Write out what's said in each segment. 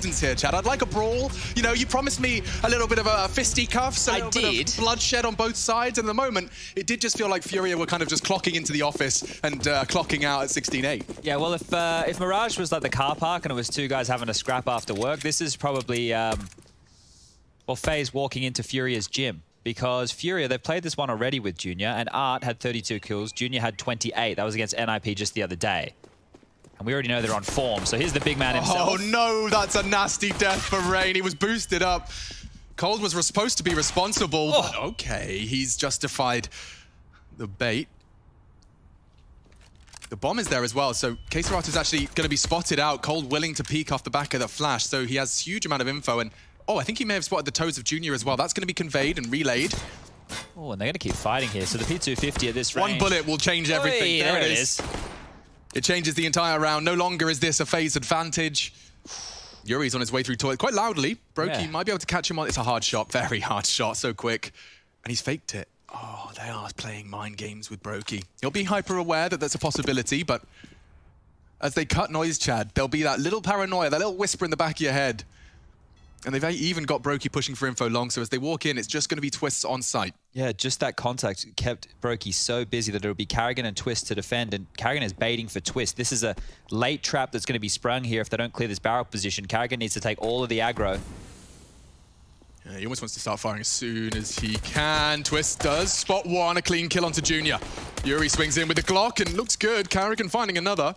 resistance here, Chad. I'd like a brawl. You know, you promised me a little bit of a fisticuffs, a little bit of bloodshed on both sides. And at the moment, it did just feel like Furia were kind of just clocking into the office and clocking out at 16-8. Yeah, well, if Mirage was like the car park and it was two guys having a scrap after work, this is probably, well, FaZe walking into Furia's gym. Because Furia, they've played this one already with Junior, and Art had 32 kills, Junior had 28. That was against NIP just the other day. And we already know they're on form, so here's the big man himself. Oh no, that's a nasty death for Rain. He was boosted up. Cold was supposed to be responsible, but okay, he's justified the bait. The bomb is there as well, so Kserato's actually going to be spotted out. Cold willing to peek off the back of the flash, so he has a huge amount of info. And oh, I think he may have spotted the toes of Junior as well. That's going to be conveyed and relayed. Oh, and they're going to keep fighting here. So the P250 at this range. One bullet will change everything. There it is. It changes the entire round. No longer is this a FaZe advantage. Yuri's on his way through toilet quite loudly. Brokey might be able to catch him on. It's a hard shot, very hard shot, so quick. And he's faked it. Oh, they are playing mind games with Brokey. He'll be hyper aware that that's a possibility, but as they cut noise, Chad, there'll be that little paranoia, that little whisper in the back of your head. And they've even got Brokey pushing for info long, so as they walk in, it's just going to be Twists on site. Yeah, just that contact kept Brokey so busy that it'll be Karrigan and Twist to defend, and Karrigan is baiting for Twist. This is a late trap that's going to be sprung here if they don't clear this barrel position. Karrigan needs to take all of the aggro. Yeah, he almost wants to start firing as soon as he can. Twist does spot one, a clean kill onto Junior. Yuri swings in with the Glock and looks good. Karrigan finding another.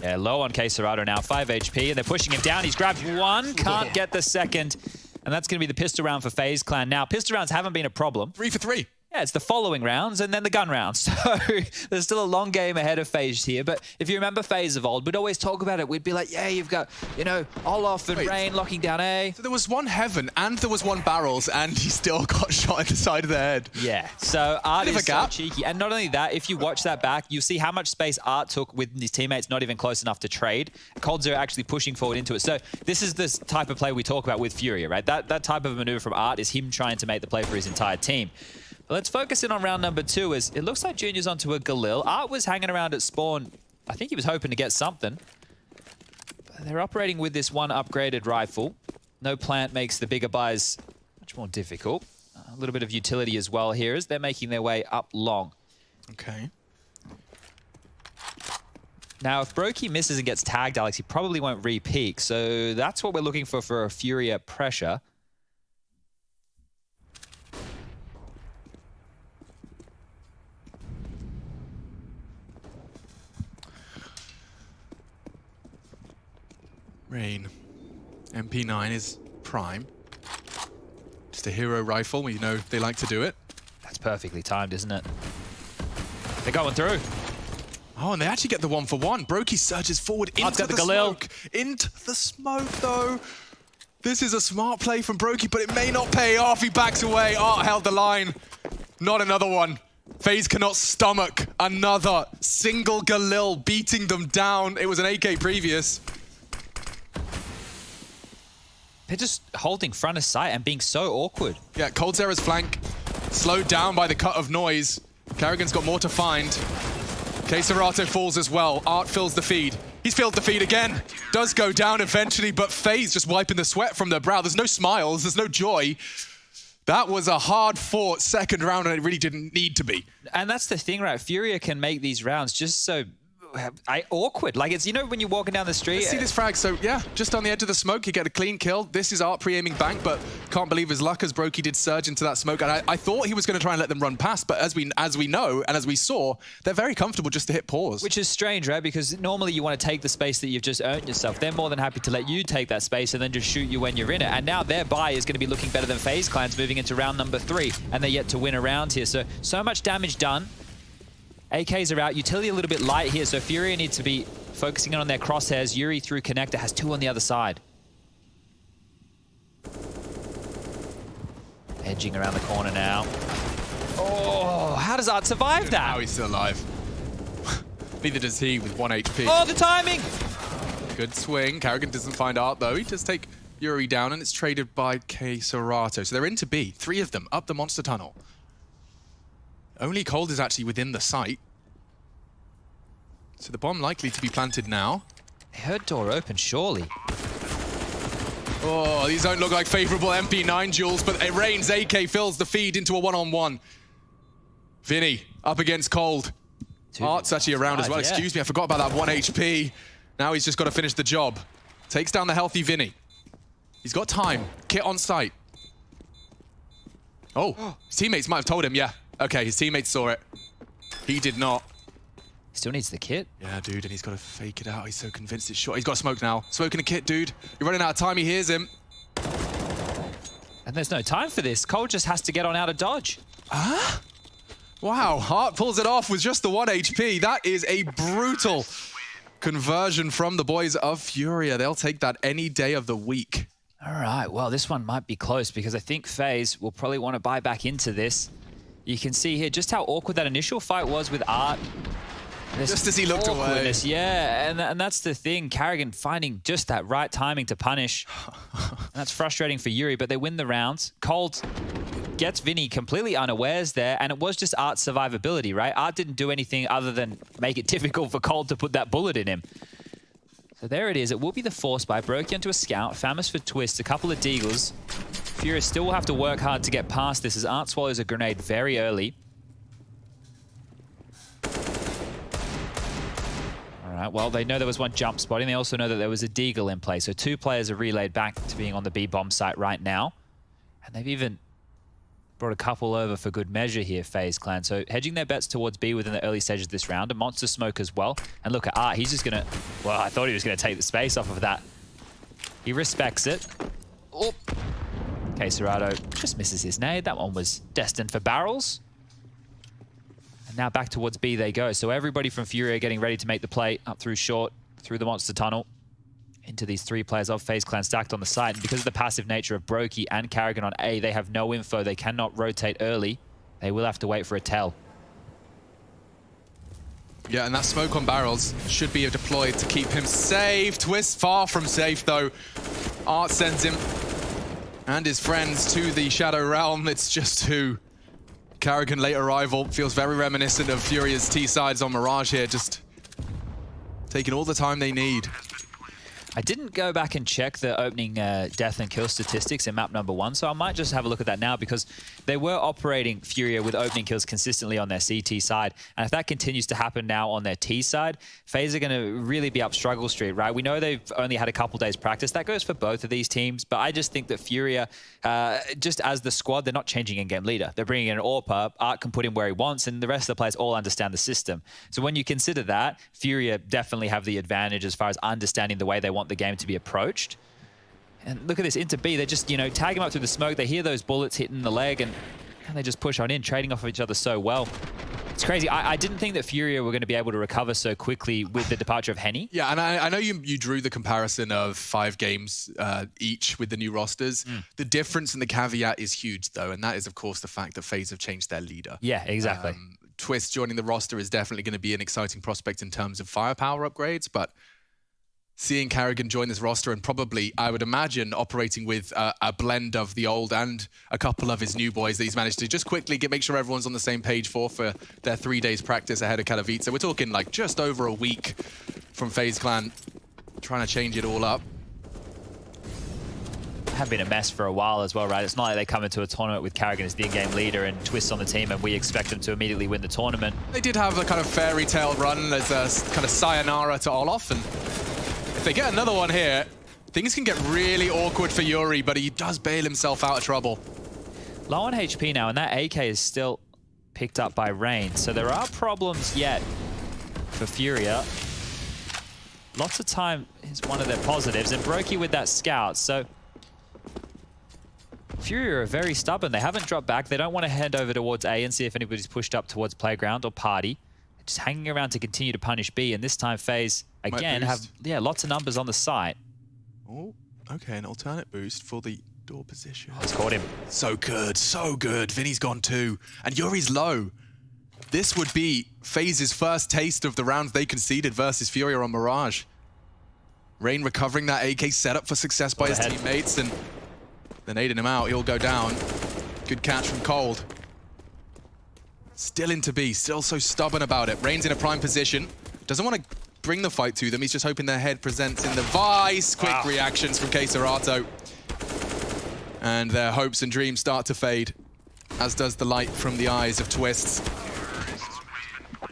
Yeah, low on Kserado now, 5 HP, and they're pushing him down. He's grabbed one, can't get the second. And that's going to be the pistol round for FaZe Clan. Now, pistol rounds haven't been a problem. 3 for 3. Yeah, it's the following rounds and then the gun rounds. So there's still a long game ahead of FaZe here. But if you remember FaZe of old, we'd always talk about it. We'd be like, yeah, you've got, you know, Olaf and Rain locking down A. So there was one Heaven and there was one Barrels and he still got shot in the side of the head. Yeah, so Art is so cheeky. And not only that, if you watch that back, you see how much space Art took with his teammates not even close enough to trade. Colds are actually pushing forward into it. So this is this type of play we talk about with Furia, right? That type of maneuver from Art is him trying to make the play for his entire team. Let's focus in on round number 2 as it looks like Junior's onto a Galil. Art was hanging around at spawn. I think he was hoping to get something. But they're operating with this one upgraded rifle. No plant makes the bigger buys much more difficult. A little bit of utility as well here as they're making their way up long. Okay. Now, if Brokey misses and gets tagged, Alex, he probably won't re-peek. So that's what we're looking for a Furia pressure. Rain. MP9 is prime. Just a hero rifle, we know they like to do it. That's perfectly timed, isn't it? They're going through. Oh, and they actually get the 1-for-1. Brokey surges forward into the smoke. Into the smoke, though. This is a smart play from Brokey, but it may not pay off. He backs away. Art held the line. Not another one. FaZe cannot stomach another single Galil beating them down. It was an AK previous. They're just holding front of sight and being so awkward. Yeah, Coldzera's flank slowed down by the cut of noise. Karrigan's got more to find. Kserado falls as well. Art fills the feed. He's filled the feed again. Does go down eventually, but FaZe just wiping the sweat from their brow. There's no smiles, there's no joy. That was a hard-fought second round, and it really didn't need to be. And that's the thing, right? Furia can make these rounds just so awkward. Like, it's, you know, when you're walking down the street. Let's see this frag. So, yeah, just on the edge of the smoke, you get a clean kill. This is Art pre-aiming bank, but can't believe his luck as Brokey did surge into that smoke. And I thought he was going to try and let them run past, but as we know and as we saw, they're very comfortable just to hit pause. Which is strange, right? Because normally you want to take the space that you've just earned yourself. They're more than happy to let you take that space and then just shoot you when you're in it. And now their buy is going to be looking better than FaZe Clan's moving into round number 3, and they're yet to win a round here. So much damage done. AKs are out. Utility a little bit light here, so Furia needs to be focusing on their crosshairs. Yuri through connector has 2 on the other side. Edging around the corner now. Oh, how does Art survive that? Now he's still alive. Neither does he with 1 HP. Oh, the timing! Good swing. Karrigan doesn't find Art, though. He does take Yuri down, and it's traded by Kserado. So they're into B. 3 of them up the monster tunnel. Only Cold is actually within the site. So the bomb likely to be planted now. They heard door open, surely. Oh, these don't look like favorable MP9 duels, but it rains. AK fills the feed into a one-on-one. Vinny up against Cold. Art's actually around as well. Yeah. Excuse me, I forgot about that 1 HP. Now he's just got to finish the job. Takes down the healthy Vinny. He's got time. Kit on site. Oh, his teammates might have told him, yeah. Okay, his teammates saw it. He did not. Still needs the kit. Yeah, dude, and he's got to fake it out. He's so convinced it's short. He's got smoke now. Smoking the kit, dude. You're running out of time. He hears him. And there's no time for this. Cole just has to get on out of dodge. Huh? Wow, Hart pulls it off with just the 1 HP. That is a brutal conversion from the boys of Furia. They'll take that any day of the week. All right, well, this one might be close because I think FaZe will probably want to buy back into this. You can see here just how awkward that initial fight was with Art. Just as he looked away. Yeah, and that's the thing. Karrigan finding just that right timing to punish. That's frustrating for Yuri, but they win the rounds. Cold gets Vinny completely unawares there, and it was just Art's survivability, right? Art didn't do anything other than make it difficult for Cold to put that bullet in him. So there it is. It will be the force buy. Broke onto a scout. Famous for twist. A couple of deagles. Furia still will have to work hard to get past this as Art swallows a grenade very early. All right, well, they know there was one jump spotting. They also know that there was a deagle in play. So 2 players are relayed back to being on the B-bomb site right now. And they've even brought a couple over for good measure here, FaZe Clan. So hedging their bets towards B within the early stages of this round. A monster smoke as well. And look at Art. He's just going to... Well, I thought he was going to take the space off of that. He respects it. Oh. Okay, Serato just misses his nade. That one was destined for barrels. And now back towards B they go. So everybody from Furia getting ready to make the play up through short, through the monster tunnel, into these 3 players of FaZe Clan stacked on the site. And because of the passive nature of Brokey and Karrigan on A, they have no info. They cannot rotate early. They will have to wait for a tell. Yeah, and that smoke on barrels should be deployed to keep him safe. Twist far from safe, though. Art sends him and his friends to the Shadow Realm. It's just who. Karrigan, late arrival, feels very reminiscent of Furia's T-sides on Mirage here, just taking all the time they need. I didn't go back and check the opening death and kill statistics in map number 1, so I might just have a look at that now because they were operating Furia with opening kills consistently on their CT side. And if that continues to happen now on their T side, FaZe are going to really be up struggle street, right? We know they've only had a couple days practice. That goes for both of these teams, but I just think that Furia, just as the squad, they're not changing in-game leader. They're bringing in an AWP. Art can put him where he wants, and the rest of the players all understand the system. So when you consider that, Furia definitely have the advantage as far as understanding the way they want the game to be approached. And look at this, into B, they just, tag him up through the smoke. They hear those bullets hitting the leg, and they just push on in, trading off of each other so well. It's crazy. I didn't think that Furia were going to be able to recover so quickly with the departure of Henny. Yeah, and I know you drew the comparison of 5 games each with the new rosters. The difference and the caveat is huge, though, and that is, of course, the fact that FaZe have changed their leader. Yeah, exactly. Twist joining the roster is definitely going to be an exciting prospect in terms of firepower upgrades, but seeing Karrigan join this roster and probably, I would imagine, operating with a blend of the old and a couple of his new boys that he's managed to just quickly make sure everyone's on the same page for their 3 days practice ahead of Katowice. So we're talking like just over a week from FaZe Clan trying to change it all up. Have been a mess for a while as well, right? It's not like they come into a tournament with Karrigan as the in-game leader and Twist on the team and we expect them to immediately win the tournament. They did have a kind of fairy tale run as a kind of sayonara to Olof, and if they get another one here, things can get really awkward for Yuri, but he does bail himself out of trouble. Low on HP now, and that AK is still picked up by Rain. So there are problems yet for Furia. Lots of time is one of their positives, and Brokey with that scout. So Furia are very stubborn. They haven't dropped back. They don't want to head over towards A and see if anybody's pushed up towards Playground or Party. They're just hanging around to continue to punish B, and this time FaZe again have lots of numbers on the site. Oh, okay, an alternate boost for the door position. Oh, he's caught him. So good, so good. Vinny's gone too, and Yuri's low. This would be FaZe's first taste of the rounds they conceded versus Furia on Mirage. Rain recovering that AK setup for success by his teammates, and they're nading him out. He'll go down. Good catch from Cold. Still into B, still so stubborn about it. Rain's in a prime position. Doesn't want to bring the fight to them. He's just hoping their head presents in the vice. Quick reactions from Serato. And their hopes and dreams start to fade, as does the light from the eyes of Twists.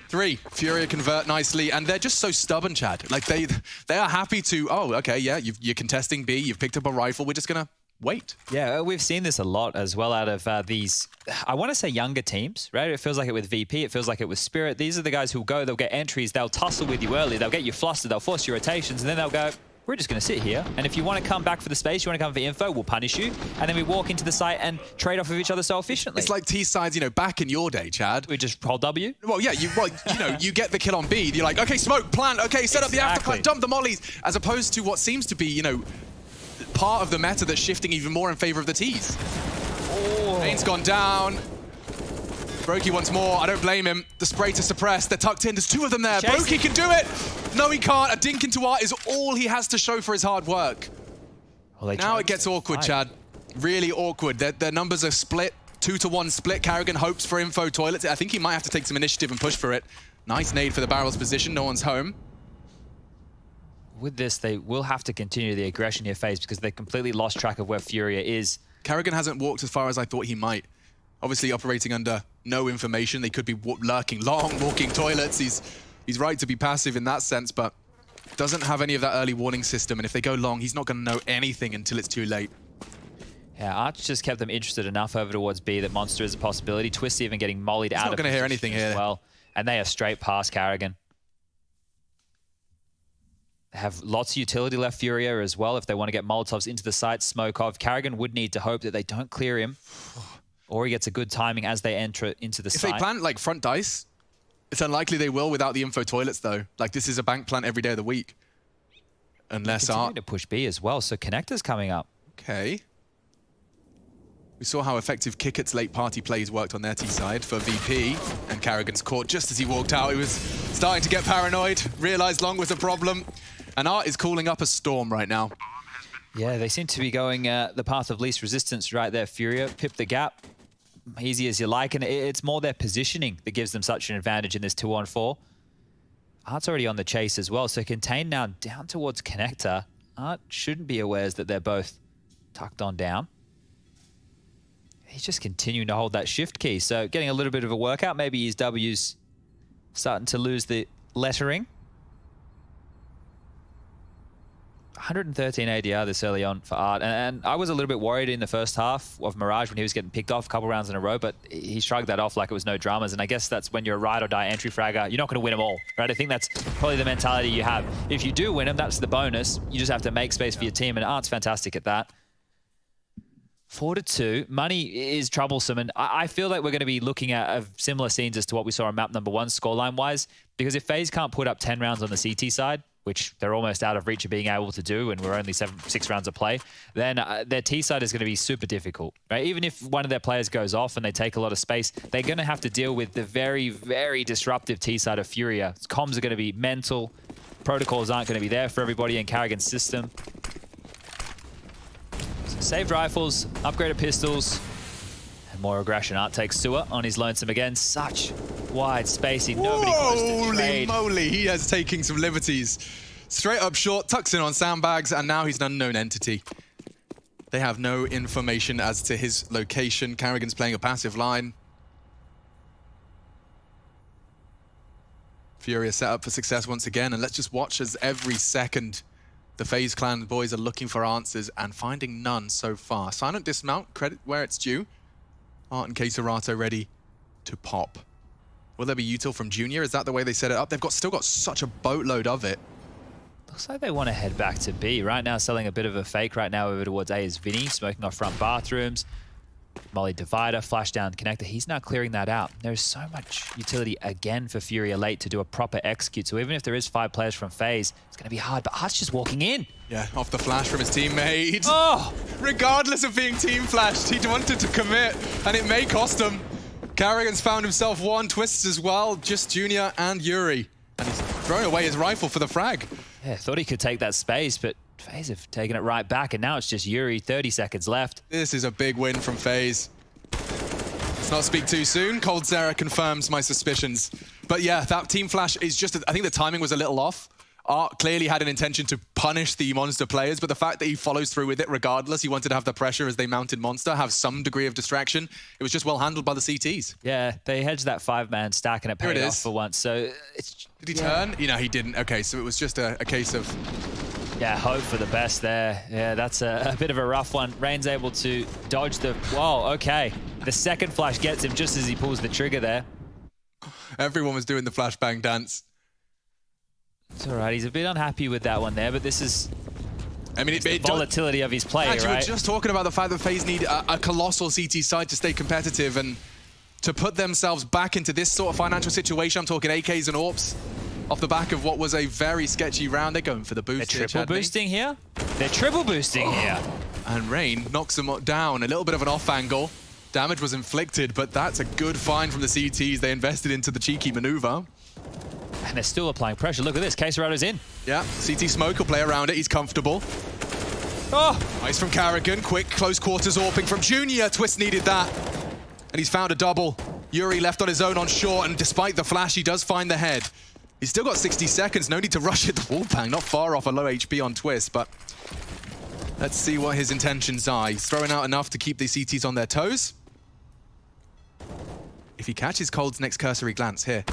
3, Furia convert nicely, and they're just so stubborn, Chad. Like, they are happy to, oh, okay, yeah, you're contesting B, you've picked up a rifle, we're just gonna wait. Yeah, we've seen this a lot as well out of these, I want to say younger teams, right? It feels like it with VP, it feels like it with Spirit. These are the guys who'll go, they'll get entries, they'll tussle with you early, they'll get you flustered, they'll force your rotations, and then they'll go, we're just going to sit here, and if you want to come back for the space, you want to come for info, we'll punish you, and then we walk into the site and trade off of each other so efficiently. It's like T-sides, you know, back in your day, Chad. We just hold W? Well, yeah, you know, you get the kill on B, you're like, okay, smoke, plant, okay, set up the afterplant, dump the mollies, as opposed to what seems to be, you know, part of the meta that's shifting even more in favor of the Ts. Oh. Main's gone down. Brokey wants more. I don't blame him. The spray to suppress. They're tucked in. There's 2 of them there. Brokey can do it. No, he can't. A dink into art is all he has to show for his hard work. Well, now it gets awkward, Chad. Really awkward. Their numbers are split. 2-to-1 split. Karrigan hopes for info toilets. I think he might have to take some initiative and push for it. Nice nade for the barrel's position. No one's home. With this, they will have to continue the aggression here, FaZe, because they completely lost track of where Furia is. Karrigan hasn't walked as far as I thought he might. Obviously operating under no information. They could be lurking long, walking toilets. He's right to be passive in that sense, but doesn't have any of that early warning system. And if they go long, he's not going to know anything until it's too late. Yeah, Arch just kept them interested enough over towards B that Monster is a possibility. Twist even getting mollied out of position. Not going to hear anything here. Well, and they are straight past Karrigan. They have lots of utility left, Furia, as well, if they want to get Molotovs into the site. Smokov. Karrigan would need to hope that they don't clear him, or he gets a good timing as they enter into the site. If they plant, like, front dice, it's unlikely they will without the info toilets, though. Like, this is a bank plant every day of the week. Unless Art... to push B as well, so Connector's coming up. Okay. We saw how effective Kickett's late party plays worked on their T side for VP, and Karrigan's caught just as he walked out. He was starting to get paranoid, realized long was a problem, and Art is calling up a storm right now. Yeah, they seem to be going the path of least resistance right there. Furia, pip the gap, easy as you like, and it's more their positioning that gives them such an advantage in this 2-on-4. Art's already on the chase as well, so Contain now down towards Connector. Art shouldn't be aware that they're both tucked on down. He's just continuing to hold that shift key, so getting a little bit of a workout. Maybe his W's starting to lose the lettering. 113 ADR this early on for Art, and I was a little bit worried in the first half of Mirage when he was getting picked off a couple rounds in a row, but he shrugged that off like it was no dramas, and I guess that's when you're a ride or die entry fragger. You're not going to win them all, right? I think that's probably the mentality you have. If you do win them, that's the bonus. You just have to make space for your team, and Art's fantastic at that. 4-2. Money is troublesome, and I feel like we're going to be looking at similar scenes as to what we saw on map number 1 scoreline-wise, because if FaZe can't put up 10 rounds on the CT side, which they're almost out of reach of being able to do, and we're only 6 rounds of play, then their T side is going to be super difficult, right? Even if one of their players goes off and they take a lot of space, they're going to have to deal with the very, very disruptive T side of Furia. Comms are going to be mental. Protocols aren't going to be there for everybody in Karrigan's system. Saved rifles, upgraded pistols, and more aggression. Art takes Sewer on his lonesome again. Such wide spacing, nobody close to trade. Holy moly, he is taking some liberties. Straight up short, tucks in on sandbags, and now he's an unknown entity. They have no information as to his location. Karrigan's playing a passive line. Furia set up for success once again, and let's just watch as every second the FaZe clan boys are looking for answers and finding none so far. Silent dismount, credit where it's due. Art and Keserato ready to pop. Will there be util from Junior? Is that the way they set it up? They've still got such a boatload of it. Looks like they want to head back to B. Right now, selling a bit of a fake right now over towards A is Vinny, smoking off front bathrooms. Molly divider, flash down connector. He's now clearing that out. There's so much utility again for Furia late to do a proper execute. So even if there is 5 players from FaZe, it's going to be hard. But Art's just walking in. Yeah, off the flash from his teammate. Oh! Regardless of being team flashed, he wanted to commit, and it may cost him. Karrigan's found himself 1, Twists as well, just Junior and Yuri. And he's thrown away his rifle for the frag. Yeah, thought he could take that space, but FaZe have taken it right back, and now it's just Yuri, 30 seconds left. This is a big win from FaZe. Let's not speak too soon. Cold Sarah confirms my suspicions. But yeah, that team flash is just, I think the timing was a little off. Art clearly had an intention to punish the Monster players, but the fact that he follows through with it regardless, he wanted to have the pressure as they mounted Monster, have some degree of distraction. It was just well handled by the CTs. Yeah, they hedged that 5-man stack and it paid off for once. So Did he turn? You know, he didn't. Okay, so it was just a case of... Yeah, hope for the best there. Yeah, that's a bit of a rough one. Rain's able to dodge the... Whoa, okay. The second flash gets him just as he pulls the trigger there. Everyone was doing the flashbang dance. It's all right. He's a bit unhappy with that one there, but this is... I mean, the volatility of his play, right? You were just talking about the fact that FaZe need a colossal CT side to stay competitive and to put themselves back into this sort of financial situation. I'm talking AKs and AWPs. Off the back of what was a very sketchy round. They're going for the boost. They're triple boosting here. They're triple boosting here. And Rain knocks them down. A little bit of an off angle. Damage was inflicted, but that's a good find from the CTs. They invested into the cheeky maneuver. And they're still applying pressure. Look at this. Queserado's in. Yeah, CT Smoke will play around it. He's comfortable. Oh! Nice from Karrigan. Quick close quarters AWPing from Junior. Twist needed that. And he's found a double. Yuri left on his own on short, and despite the flash, he does find the head. He's still got 60 seconds. No need to rush it. The wall bang, not far off a low HP on Twist, but let's see what his intentions are. He's throwing out enough to keep the CTs on their toes. If he catches Cold's next cursory glance here,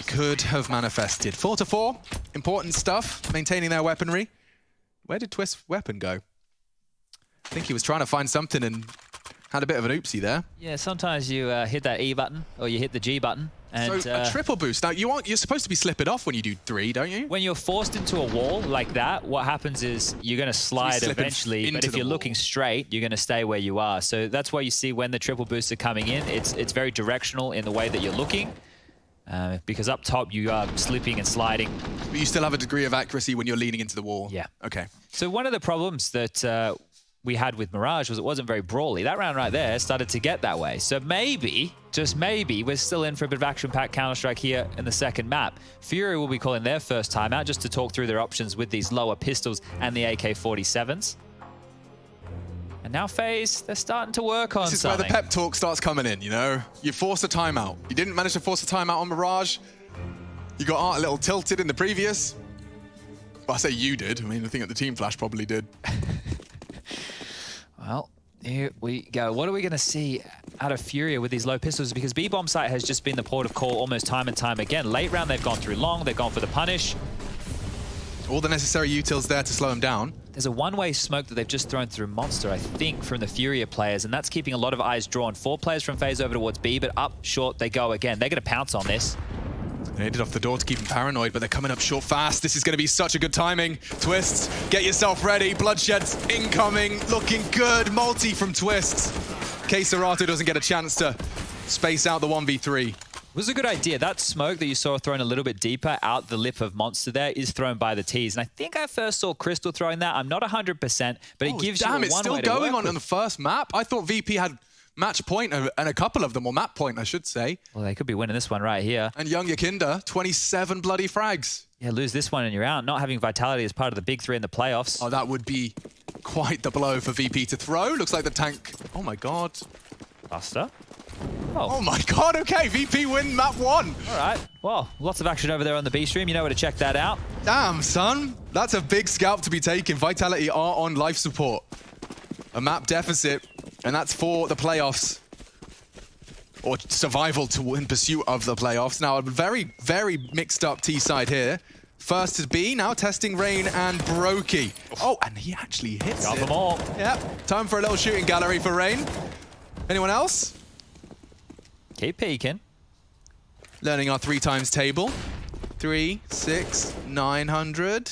could have manifested. 4-4, important stuff, maintaining their weaponry. Where did Twist's weapon go? I think he was trying to find something and had a bit of an oopsie there. Yeah, sometimes you hit that E button or you hit the G button. And, so a triple boost. Now, you're supposed to be slipping off when you do 3, don't you? When you're forced into a wall like that, what happens is you're going to slide eventually, but if you're looking straight, you're going to stay where you are. So that's why you see when the triple boosts are coming in, it's very directional in the way that you're looking. Because up top, you are slipping and sliding. But you still have a degree of accuracy when you're leaning into the wall. Yeah. Okay. So one of the problems that we had with Mirage was it wasn't very brawly. That round right there started to get that way. So maybe, just maybe, we're still in for a bit of action-packed Counter-Strike here in the second map. Furia will be calling their first timeout just to talk through their options with these lower pistols and the AK-47s. And now FaZe, they're starting to work on something. This is where the pep talk starts coming in, you know? You force a timeout. You didn't manage to force a timeout on Mirage. You got Art a little tilted in the previous. Well, I say you did. I mean, I think that the Team Flash probably did. Well, here we go. What are we going to see out of Furia with these low pistols? Because B-bomb site has just been the port of call almost time and time again. Late round, they've gone through long. They've gone for the punish. All the necessary utils there to slow him down. There's a one-way smoke that they've just thrown through Monster, I think, from the Furia players, and that's keeping a lot of eyes drawn. 4 players from FaZe over towards B, but up short they go again. They're going to pounce on this. They ended off the door to keep him paranoid, but they're coming up short fast. This is going to be such a good timing. Twists, get yourself ready. Bloodshed's incoming, looking good. Multi from Twists. Queserato doesn't get a chance to space out the 1v3. It was a good idea. That smoke that you saw thrown a little bit deeper out the lip of Monster there is thrown by the T's. And I think I first saw Crystal throwing that. I'm not 100%, but it gives you a one way to work with. Damn, it's still going on the first map. I thought VP had match point and a couple of them, or map point, I should say. Well, they could be winning this one right here. And Young Yakinda, 27 bloody frags. Yeah, lose this one and you're out. Not having Vitality as part of the big 3 in the playoffs. Oh, that would be quite the blow for VP to throw. Looks like the tank. Oh my God. Buster. Oh my God, okay, VP win map 1. All right, well, lots of action over there on the B stream. You know where to check that out. Damn, son. That's a big scalp to be taken. Vitality are on life support. A map deficit, and that's for the playoffs. Or survival to in pursuit of the playoffs. Now, a very, very mixed up T side here. First is B, now testing Rain and Brokey. Oh, and he actually hits Got it. them all. Yep, time for a little shooting gallery for Rain. Anyone else? Keep peeking. Learning our 3 times table. 3, 6, 900,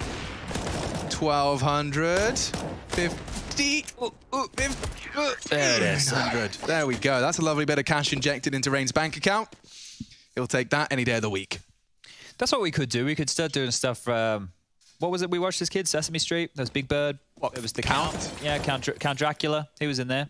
1200, 50, 50, there it is. 100. There we go. That's a lovely bit of cash injected into Rain's bank account. He'll take that any day of the week. That's what we could do. We could start doing stuff. What was it we watched as kids? Sesame Street. There was Big Bird. What? It was the Count? Yeah, Count Dracula. He was in there.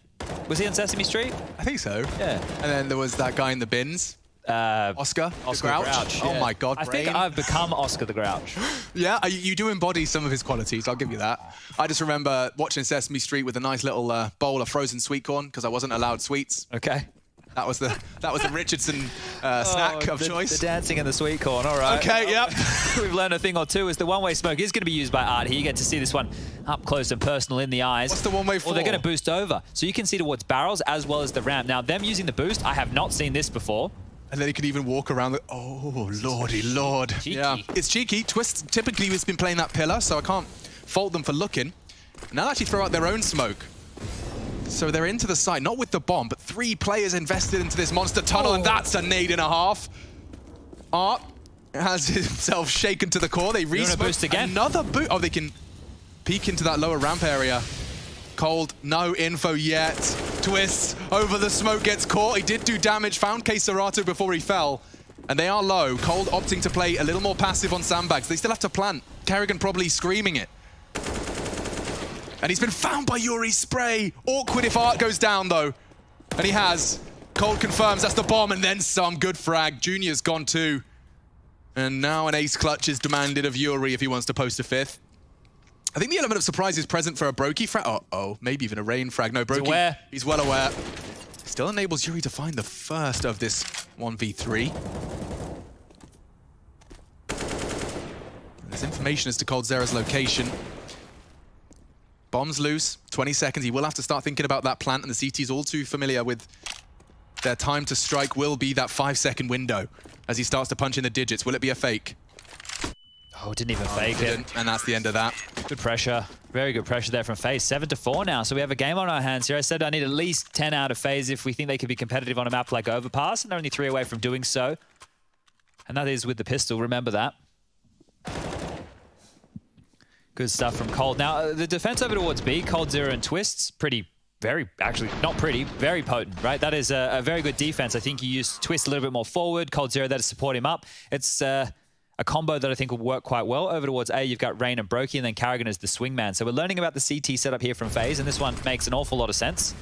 Was he on Sesame Street? I think so. Yeah. And then there was that guy in the bins. Oscar the Grouch. Yeah. Oh my God, I think I've become Oscar the Grouch. Yeah, you do embody some of his qualities, I'll give you that. I just remember watching Sesame Street with a nice little bowl of frozen sweet corn, because I wasn't allowed sweets. Okay. That was the Richardson snack of choice. The dancing in the sweet corn, all right. Okay, yep. We've learned a thing or two. Is the one-way smoke is going to be used by Art here. You get to see this one up close and personal in the eyes. What's the one-way for? Well, they're going to boost over. So you can see towards barrels as well as the ramp. Now, them using the boost, I have not seen this before. And then he can even walk around the... Oh, lordy lord. Cheeky. Yeah, it's cheeky. Twist typically has been playing that pillar, so I can't fault them for looking. And now actually throw out their own smoke. So they're into the site, not with the bomb, but 3 players invested into this monster tunnel, and that's a nade and a half. Art has himself shaken to the core. They boost again. Another boost. Oh, they can peek into that lower ramp area. Cold, no info yet. Twists over the smoke, gets caught. He did do damage, found KSCERATO before he fell. And they are low. Cold opting to play a little more passive on sandbags. They still have to plant. Karrigan probably screaming it. And he's been found by Yuri's spray. Awkward if Art goes down, though. And he has. Cold confirms that's the bomb, and then some. Good frag. Junior's gone too. And now an ace clutch is demanded of Yuri if he wants to post a 5th. I think the element of surprise is present for a Brokey frag. Uh-oh, maybe even a Rain frag. No, Brokey, he's well aware. Still enables Yuri to find the first of this 1v3. There's information as to coldzera's location. Bomb's loose, 20 seconds. He will have to start thinking about that plant, and the CT's all too familiar with their time to strike will be that 5-second window as he starts to punch in the digits. Will it be a fake? Oh, didn't even fake it. And that's the end of that. Good pressure. Very good pressure there from FaZe. 7-4 now, so we have a game on our hands here. I said I need at least 10 out of FaZe if we think they could be competitive on a map like Overpass, and they're only 3 away from doing so. And that is with the pistol, remember that. Good stuff from Cold. Now, the defense over towards B, coldzera and Twists, very potent, right? That is a very good defense. I think you use Twist a little bit more forward, coldzera there to support him up. It's a combo that I think will work quite well. Over towards A, you've got Rain and Brokey, and then Karrigan as the swingman. So we're learning about the CT setup here from FaZe, and this one makes an awful lot of sense.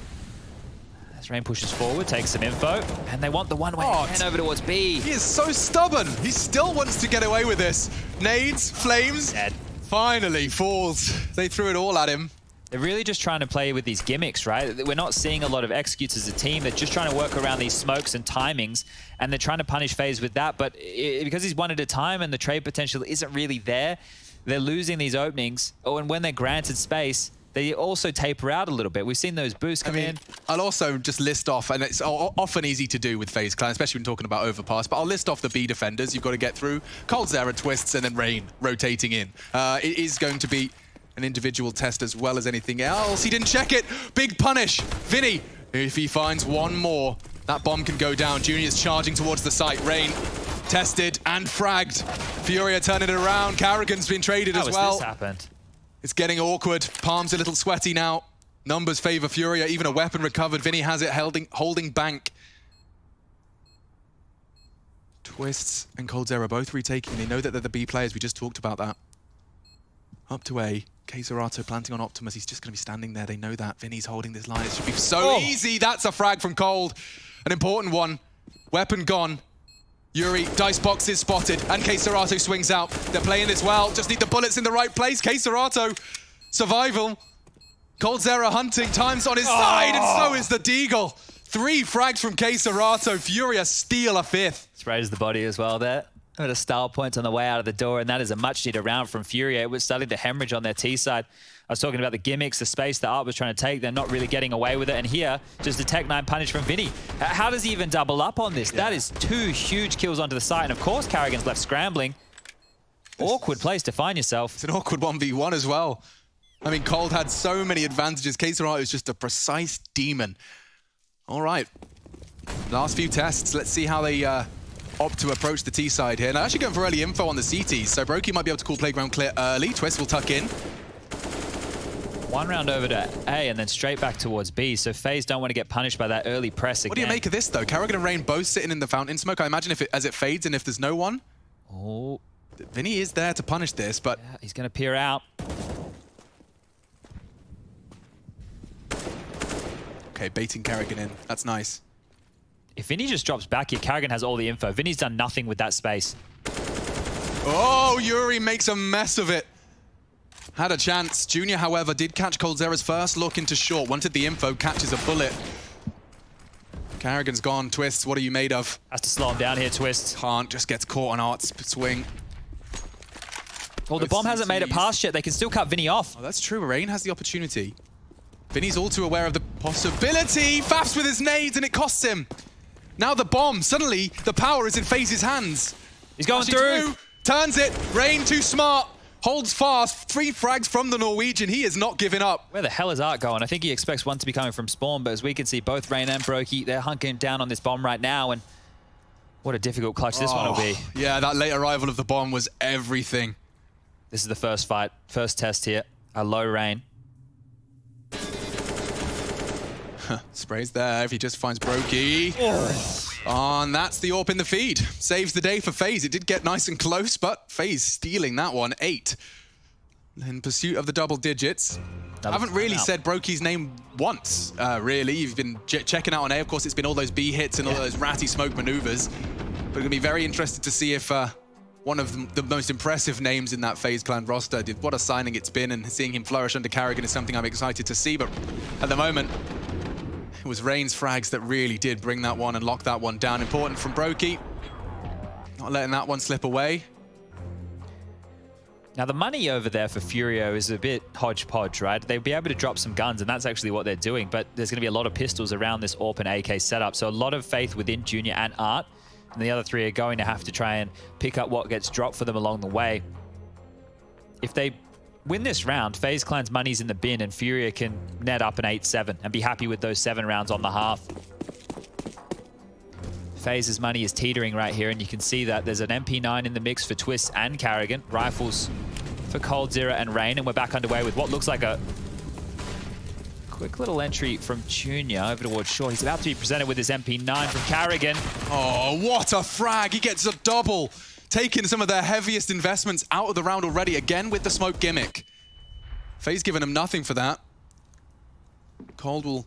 As Rain pushes forward, takes some info, and they want the one-way and over towards B. He is so stubborn. He still wants to get away with this. Nades, flames. Dead. Finally falls. They threw it all at him. They're really just trying to play with these gimmicks, right? We're not seeing a lot of executes as a team. They're just trying to work around these smokes and timings, and they're trying to punish FaZe with that. But because he's one at a time and the trade potential isn't really there, they're losing these openings. Oh, and when they're granted space, they also taper out a little bit. We've seen those boosts come in. I'll also just list off, and it's often easy to do with FaZe Clan, especially when talking about Overpass, but I'll list off the B defenders you've got to get through. coldzera, Twists, and then Rain rotating in. It is going to be an individual test as well as anything else. He didn't check it. Big punish. Vinny, if he finds one more, that bomb can go down. Junior's charging towards the site. Rain tested and fragged. Furia turning it around. Karrigan's been traded as well. How has this happened? It's getting awkward. Palm's a little sweaty now. Numbers favor Furia. Even a weapon recovered. Vinny has it holding bank. Twists and coldzera both retaking. They know that they're the B players. We just talked about that. Up to A. KSCERATO planting on Optimus. He's just going to be standing there. They know that. Vinny's holding this line. It should be so easy. That's a frag from Cold. An important one. Weapon gone. Yuri, dice box is spotted, and KSCERATO swings out. They're playing this well. Just need the bullets in the right place. KSCERATO, survival. coldzera hunting. Time's on his side, and so is the Deagle. 3 frags from KSCERATO. Furia steal a 5th. Sprays the body as well there. Had a style point on the way out of the door, and that is a much-needed round from Furia. It was starting to hemorrhage on their T side. I was talking about the gimmicks, the space that Art was trying to take. They're not really getting away with it. And here, just a Tech-9 punish from Vinny. How does he even double up on this? Yeah. That is 2 huge kills onto the site. And of course, Karrigan's left scrambling. Awkward place to find yourself. It's an awkward 1v1 as well. I mean, Cold had so many advantages. KSCERATO is just a precise demon. All right. Last few tests. Let's see how they opt to approach the T side here. Now, actually going for early info on the CTs. So Brokey might be able to call Playground clear early. Twist will tuck in. 1 round over to A and then straight back towards B. So FaZe don't want to get punished by that early press again. What do you make of this, though? Karrigan and Rain both sitting in the fountain smoke. I imagine as it fades and if there's no one. Oh. Vinny is there to punish this, but... Yeah, he's going to peer out. Okay, baiting Karrigan in. That's nice. If Vinny just drops back here, Karrigan has all the info. Vinny's done nothing with that space. Oh, Yuri makes a mess of it. Had a chance. Junior, however, did catch coldzera's first look into short. Wanted the info, catches a bullet. Carrigan's gone. Twist, what are you made of? Has to slow him down here, Twist. Can't, just gets caught on Art's swing. Well, the bomb hasn't made it past yet. They can still cut Vinny off. Oh, that's true. Rain has the opportunity. Vinny's all too aware of the possibility. Faps with his nades, and it costs him. Now the bomb. Suddenly, the power is in FaZe's hands. He's going through. Turns it. Rain too smart. Holds fast. 3 frags from the Norwegian. He is not giving up. Where the hell is Art going? I think he expects one to be coming from spawn, but as we can see, both Rain and Brokey, they're hunkering down on this bomb right now, and what a difficult clutch this one will be. Yeah, that late arrival of the bomb was everything. This is the first fight, first test here. A low Rain. Sprays there if he just finds Brokey. Oh, and that's the AWP in the feed. Saves the day for FaZe. It did get nice and close, but FaZe stealing that one. 8. In pursuit of the double digits. I haven't really said Brokey's name once, really. You've been checking out on A. Of course, it's been all those B hits and all those ratty smoke maneuvers. But going to be very interested to see if one of the most impressive names in that FaZe clan roster did. What a signing it's been, and seeing him flourish under Carrigan is something I'm excited to see. But at the moment, it was Rain's frags that really did bring that one and lock that one down. Important from Brokey. Not letting that one slip away. Now, the money over there for Furia is a bit hodgepodge, right? They'll be able to drop some guns, and that's actually what they're doing. But there's going to be a lot of pistols around this AWP and AK setup. So a lot of faith within Junior and Art. And the other 3 are going to have to try and pick up what gets dropped for them along the way. If they win this round, FaZe Clan's money's in the bin, and Furia can net up an 8-7 and be happy with those 7 rounds on the half. FaZe's money is teetering right here, and you can see that there's an MP9 in the mix for Twist and Carrigan. Rifles for coldzera and Rain, and we're back underway with what looks like a quick little entry from Junior over towards Short. He's about to be presented with his MP9 from Carrigan. Oh, what a frag. He gets a double. Taking some of their heaviest investments out of the round already, again with the smoke gimmick. FaZe giving him nothing for that. Cold will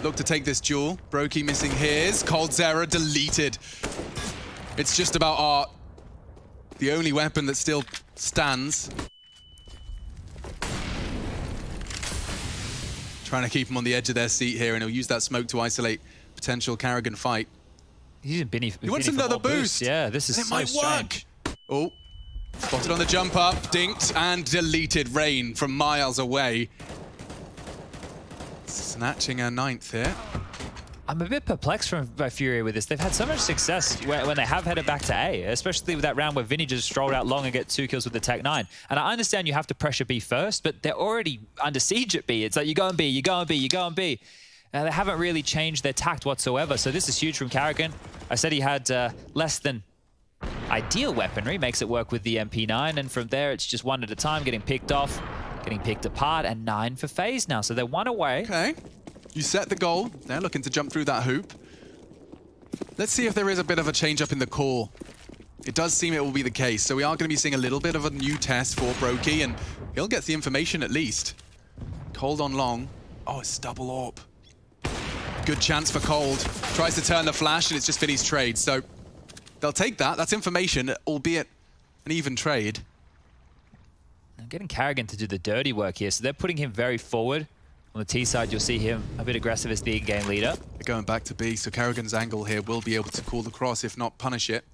look to take this duel. Brokey missing his. coldzera deleted. It's just about Art. The only weapon that still stands. Trying to keep him on the edge of their seat here, and he'll use that smoke to isolate potential Carrigan fight. He's using Binny. He wants another boost. Yeah, this is so might strange. Work. Oh, spotted on the jump up, dinked and deleted. Rain from miles away. Snatching a 9th here. I'm a bit perplexed by Furia with this. They've had so much success when they have headed back to A, especially with that round where Vinny just strolled out long and get 2 kills with the Tech 9. And I understand you have to pressure B first, but they're already under siege at B. It's like you go on B, you go on B, you go on B. They haven't really changed their tact whatsoever, so this is huge from Carrigan. I said he had less than ideal weaponry, makes it work with the MP9, and from there it's just 1 at a time, getting picked off, getting picked apart, and 9 for FaZe now, so they're 1 away. Okay, you set the goal. They're looking to jump through that hoop. Let's see if there is a bit of a change up in the core. It does seem it will be the case, so we are going to be seeing a little bit of a new test for Brokey, and he'll get the information at least. Cold on long. Oh, it's double AWP. Good chance for Cold. Tries to turn the flash, and it's just Vinny's trade. So they'll take that. That's information, albeit an even trade. I'm getting Carrigan to do the dirty work here. So they're putting him very forward. On the T side, you'll see him a bit aggressive as the in-game leader. They're going back to B, so Carrigan's angle here will be able to call the cross, if not punish it.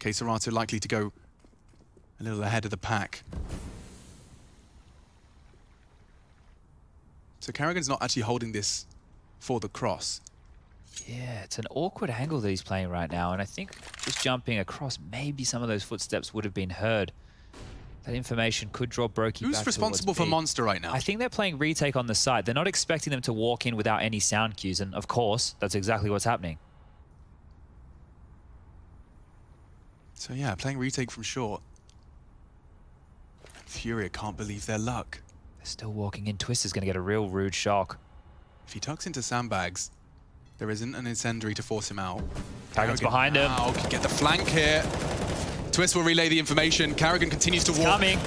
Serato likely to go a little ahead of the pack. So Carrigan's not actually holding this for the cross. Yeah, it's an awkward angle that he's playing right now, and I think just jumping across, maybe some of those footsteps would have been heard. That information could draw Brokey back. Who's responsible for Monster right now? I think they're playing retake on the side. They're not expecting them to walk in without any sound cues, and of course, that's exactly what's happening. So yeah, playing retake from short. Furia can't believe their luck. They're still walking in. Twist is going to get a real rude shock. If he tucks into sandbags, there isn't an incendiary to force him out. Carrigan's behind him. Can get the flank here. Twist will relay the information. Carrigan continues to walk. Coming.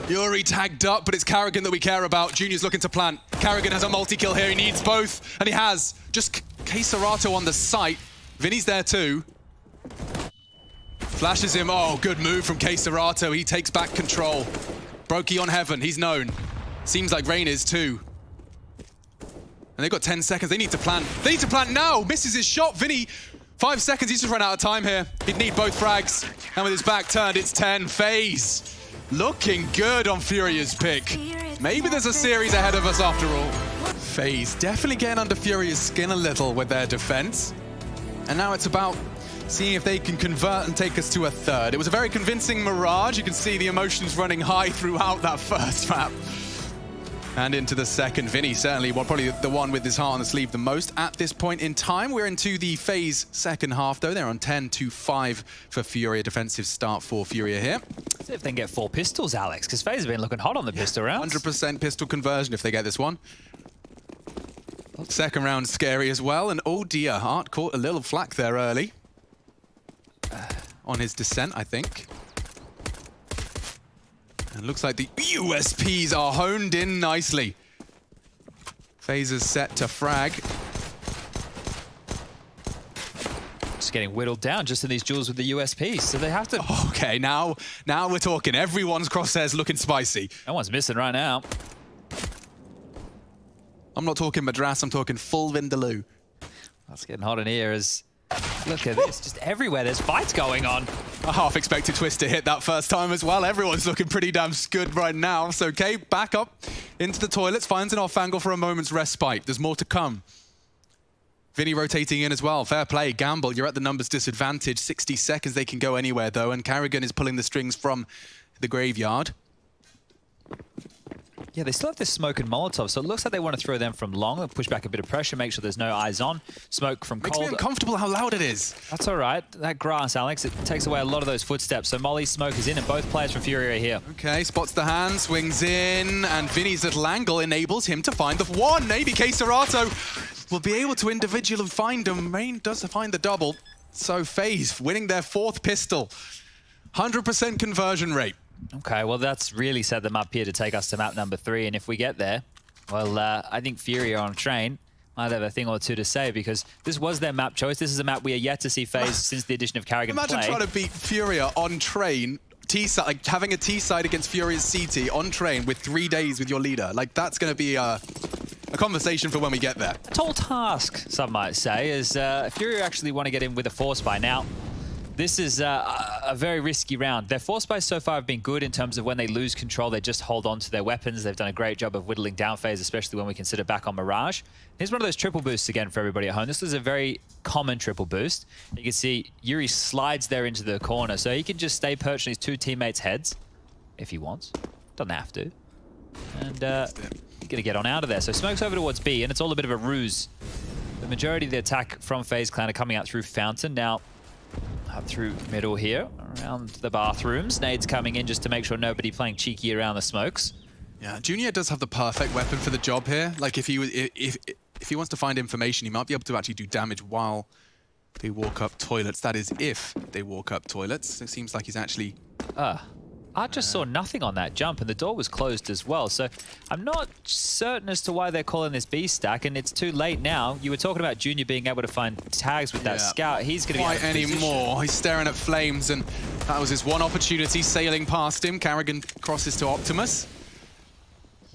Yuri tagged up, but it's Carrigan that we care about. Junior's looking to plant. Carrigan has a multi-kill here. He needs both, and he has. Just Serato on the site. Vinny's there too. Flashes him. Oh, good move from Serato. He takes back control. Brokey on heaven. He's known. Seems like Rain is too. And they've got 10 seconds. They need to plan. They need to plan now. Misses his shot. Vinny, 5 seconds. He's just run out of time here. He'd need both frags. And with his back turned, it's 10. FaZe looking good on Furia's pick. Maybe there's a series ahead of us after all. FaZe definitely getting under Furia's skin a little with their defense. And now it's about seeing if they can convert and take us to a third. It was a very convincing Mirage. You can see the emotions running high throughout that first map. And into the second. Vinny certainly probably the one with his heart on the sleeve the most at this point in time. We're into the FaZe second half, though. They're on 10-5 for Furia. Defensive start for Furia here. See if they can get 4 pistols, Alex, because FaZe have been looking hot on the pistol rounds. 100% pistol conversion if they get this one. Second round scary as well. And oh dear, Art caught a little flack there early. On his descent, I think. And looks like the USPs are honed in nicely. FaZe is set to frag. Just getting whittled down just in these duels with the USPs, so they have to... Okay, now we're talking. Everyone's crosshairs looking spicy. No one's missing right now. I'm not talking Madras, I'm talking full Vindaloo. That's getting hot in here as... Look at this, just everywhere there's fights going on. I half expected Twist to hit that first time as well. Everyone's looking pretty damn good right now. So, okay, back up into the toilets, finds an off angle for a moment's respite. There's more to come. Vinny rotating in as well. Fair play, Gamble, you're at the numbers disadvantage. 60 seconds, they can go anywhere though, and Carrigan is pulling the strings from the graveyard. Yeah, they still have this smoke and Molotov, so it looks like they want to throw them from long. They'll push back a bit of pressure, make sure there's no eyes on. Smoke from Makes cold. me uncomfortable how loud it is. That's all right. That grass, Alex, it takes away a lot of those footsteps. So Molly's smoke is in, and both players from Furia are here. Okay, spots the hand, swings in, and Vinny's little angle enables him to find the one. Maybe Serato will be able to individually find him. Main does find the double. So FaZe winning their 4th pistol. 100% conversion rate. Okay, well, that's really set them up here to take us to map number 3. And if we get there, well, I think Furia on train might have a thing or two to say, because this was their map choice. This is a map we are yet to see FaZe since the addition of Carrigan Imagine trying to beat Furia on train, T-side, like having a T-side against Furia's CT on train with 3 days with your leader. Like, that's going to be a conversation for when we get there. A tall task, some might say, as Furia actually want to get in with a force by now. This is a very risky round. Their force buys so far have been good in terms of when they lose control, they just hold on to their weapons. They've done a great job of whittling down FaZe, especially when we consider back on Mirage. Here's one of those triple boosts again for everybody at home. This is a very common triple boost. You can see Yuri slides there into the corner, so he can just stay perched on his 2 teammates' heads if he wants. Doesn't have to. And he's gonna get on out of there. So smokes over towards B, and it's all a bit of a ruse. The majority of the attack from FaZe Clan are coming out through Fountain. Now, up through middle here, around the bathrooms. Nades coming in just to make sure nobody playing cheeky around the smokes. Yeah, Junior does have the perfect weapon for the job here. Like, if he wants to find information, he might be able to actually do damage while they walk up toilets. That is, if they walk up toilets. It seems like he's actually... I just saw nothing on that jump, and the door was closed as well. So I'm not certain as to why they're calling this B stack, and it's too late now. You were talking about Junior being able to find tags with that scout. He's going to be out of position. Anymore. He's staring at flames, and that was his one opportunity sailing past him. Carrigan crosses to Optimus.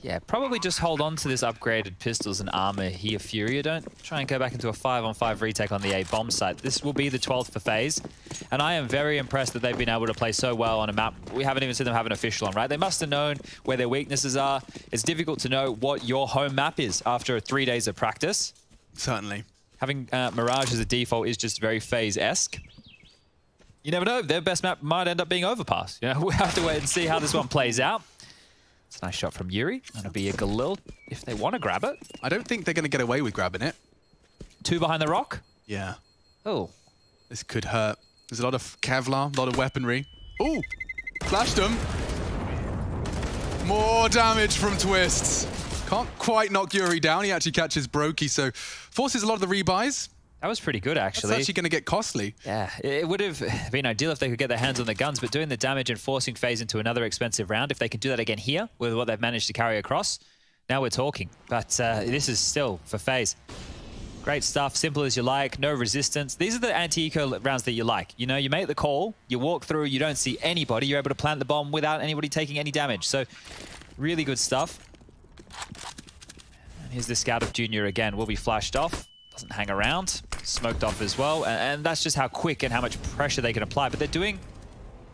Yeah, probably just hold on to this upgraded pistols and armor here, Furia. Don't try and go back into a 5-on-5 retake on the A bomb site. This will be the 12th for FaZe, and I am very impressed that they've been able to play so well on a map we haven't even seen them have an official on, right? They must have known where their weaknesses are. It's difficult to know what your home map is after 3 days of practice. Certainly. Having Mirage as a default is just very FaZe-esque. You never know, their best map might end up being Overpass. You know, we'll have to wait and see how this one plays out. It's a nice shot from Yuri. That'll be a Galil if they want to grab it. I don't think they're going to get away with grabbing it. 2 behind the rock? Yeah. Oh. This could hurt. There's a lot of Kevlar, a lot of weaponry. Ooh! Flashed him. More damage from Twists. Can't quite knock Yuri down. He actually catches Brokey, so forces a lot of the rebuys. That was pretty good, actually. That's actually going to get costly. Yeah, it would have been ideal if they could get their hands on the guns, but doing the damage and forcing FaZe into another expensive round, if they can do that again here with what they've managed to carry across, now we're talking. But this is still for FaZe. Great stuff, simple as you like, no resistance. These are the anti-eco rounds that you like. You know, you make the call, you walk through, you don't see anybody, you're able to plant the bomb without anybody taking any damage. So, really good stuff. And Here's the scout of Junior again. Will be flashed off. Doesn't hang around. Smoked off as well. And that's just how quick and how much pressure they can apply. But they're doing